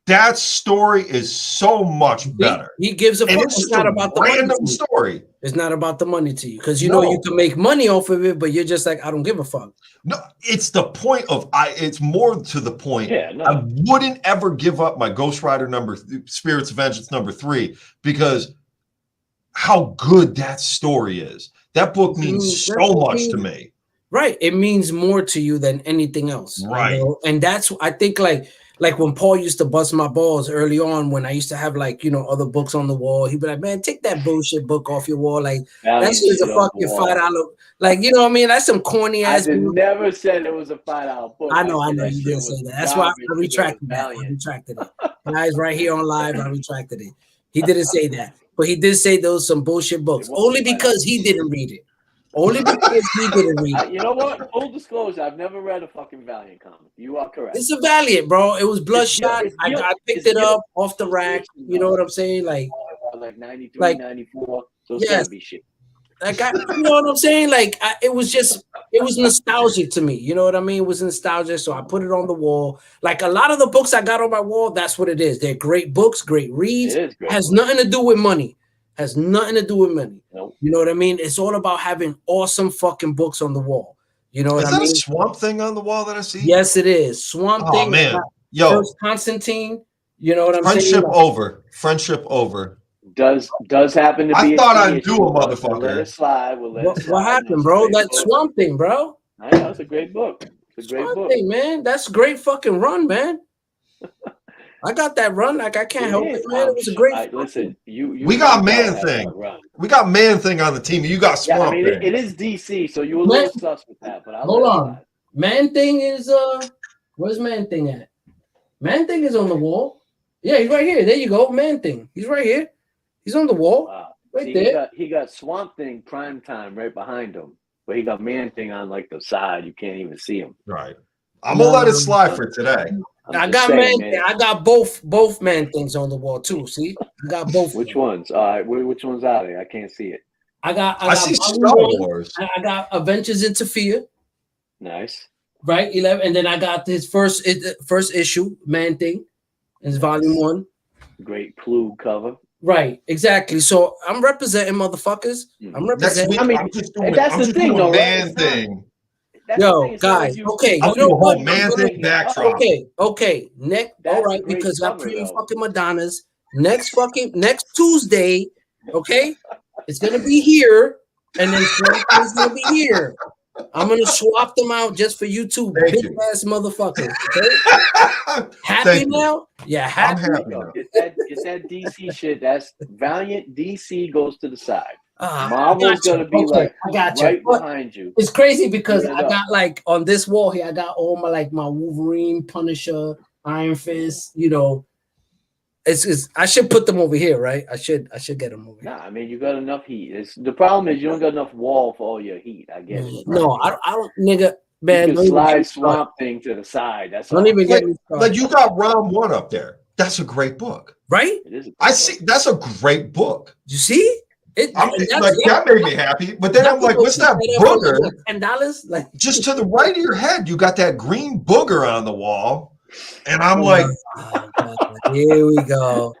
That story is so much better. He gives a fuck. It's not about the random story. It's not about the money to you, because you know you can make money off of it, but you're just like, I don't give a fuck. No, it's the point of it's more to the point. Yeah, no. I wouldn't ever give up my Ghost Rider Spirits of Vengeance number 3 because how good that story is. That book means so much to me. Right. It means more to you than anything else. Right. You know? And that's, I think, like when Paul used to bust my balls early on, when I used to have, like, you know, other books on the wall, he'd be like, man, take that bullshit book off your wall. Like, that shit is a fucking $5. Like, you know what I mean? That's some corny ass. I never said it was a $5 book. I know you didn't say that. That's why I retracted that. I retracted it. Guys, right here on live, I retracted it. He didn't say that. But he did say those some bullshit books. Only because he didn't read it. Only because he didn't read it. You know what? Full disclosure, I've never read a fucking Valiant comic. You are correct. It's a Valiant, bro. It was Bloodshot. I picked it up off the rack. You know what I'm saying? Like 93, 94. So it's gotta be shit. Like, you know what I'm saying? Like, it was nostalgic to me. You know what I mean? It was nostalgic. So I put it on the wall. Like a lot of the books I got on my wall, that's what it is. They're great books, great reads. Has nothing to do with money. Has nothing to do with money. Nope. You know what I mean? It's all about having awesome fucking books on the wall. You know what I mean? Is that a Swamp Thing on the wall that I see? Yes, it is. Swamp Thing. Oh, man. Yo. First Constantine. You know what I'm saying? Friendship over. Does happen to be. I thought I'd do a motherfucker. We'll let it slide. What happened, bro? That Swamp Thing, bro. I know, it's a great book. It's a great book. Thing, man. That's a great fucking run, man. I got that run. Like, I can't help it, man. It was a great. Listen, we got Man Thing. We got Man Thing on the team. You got Swamp Thing. It is DC, so you were a little sus with that. But hold on. Man Thing is where's Man Thing at? Man Thing is on the wall. Yeah, he's right here. There you go. Man Thing. He's right here. He's on the wall. Wow. Right there. He got Swamp Thing prime time right behind him. But he got Man Thing on like the side. You can't even see him. Right. I'm gonna let it slide for today. I got Man Thing. I got both Man Things on the wall too. See, I got both. Which ones? All right, which ones are they? I can't see it. I see Star Wars. I got Adventures into Fear. Nice. Right, 11, and then I got his first issue, Man Thing, is volume 1. Great Ploog cover. Right, exactly. So I'm representing motherfuckers. I'm representing. That's the thing, though. Man Thing. Yo, guys. Okay, you know what? Man Thing backdrop. Okay. Next, all right, because I premium fucking Madonnas. Next Tuesday. Okay, it's gonna be here, and then it's gonna be here. I'm gonna swap them out just for you two big ass motherfuckers. Okay? Happy now? Yeah, happy. I'm happy now. It's that DC shit. That's Valiant. DC goes to the side. Marvel's gonna be right behind you. It's crazy because I got like on this wall here, I got all my my Wolverine, Punisher, Iron Fist. You know, it's I should put them over here, right? I should get them over here. Nah, I mean you got enough heat. The problem is you don't got enough wall for all your heat. I guess. No, I don't, nigga. Man, you can slide Swamp Thing to the side. That's don't even get me started. Like you got round 1 up there. That's a great book, right? I see. That's a great book. You see? That made me happy. But then I'm like, what's that booger? $10, like just to the right of your head, you got that green booger on the wall. And I'm like, here we go.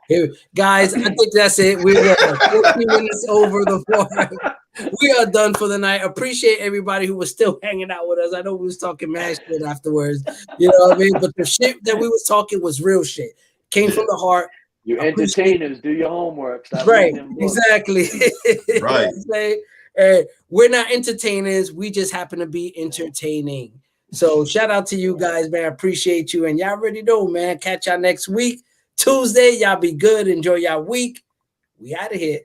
Guys, I think that's it. We're 14 minutes over the floor. We are done for the night. Appreciate everybody who was still hanging out with us. I know we was talking mad shit afterwards. You know what I mean? But the shit that we was talking was real shit. Came from the heart. You entertainers, do your homework. Stop right, exactly. Right. We're not entertainers. We just happen to be entertaining. So shout out to you guys, man. I appreciate you. And y'all already know, man. Catch y'all next week. Tuesday. Y'all be good. Enjoy y'all week. We out of here.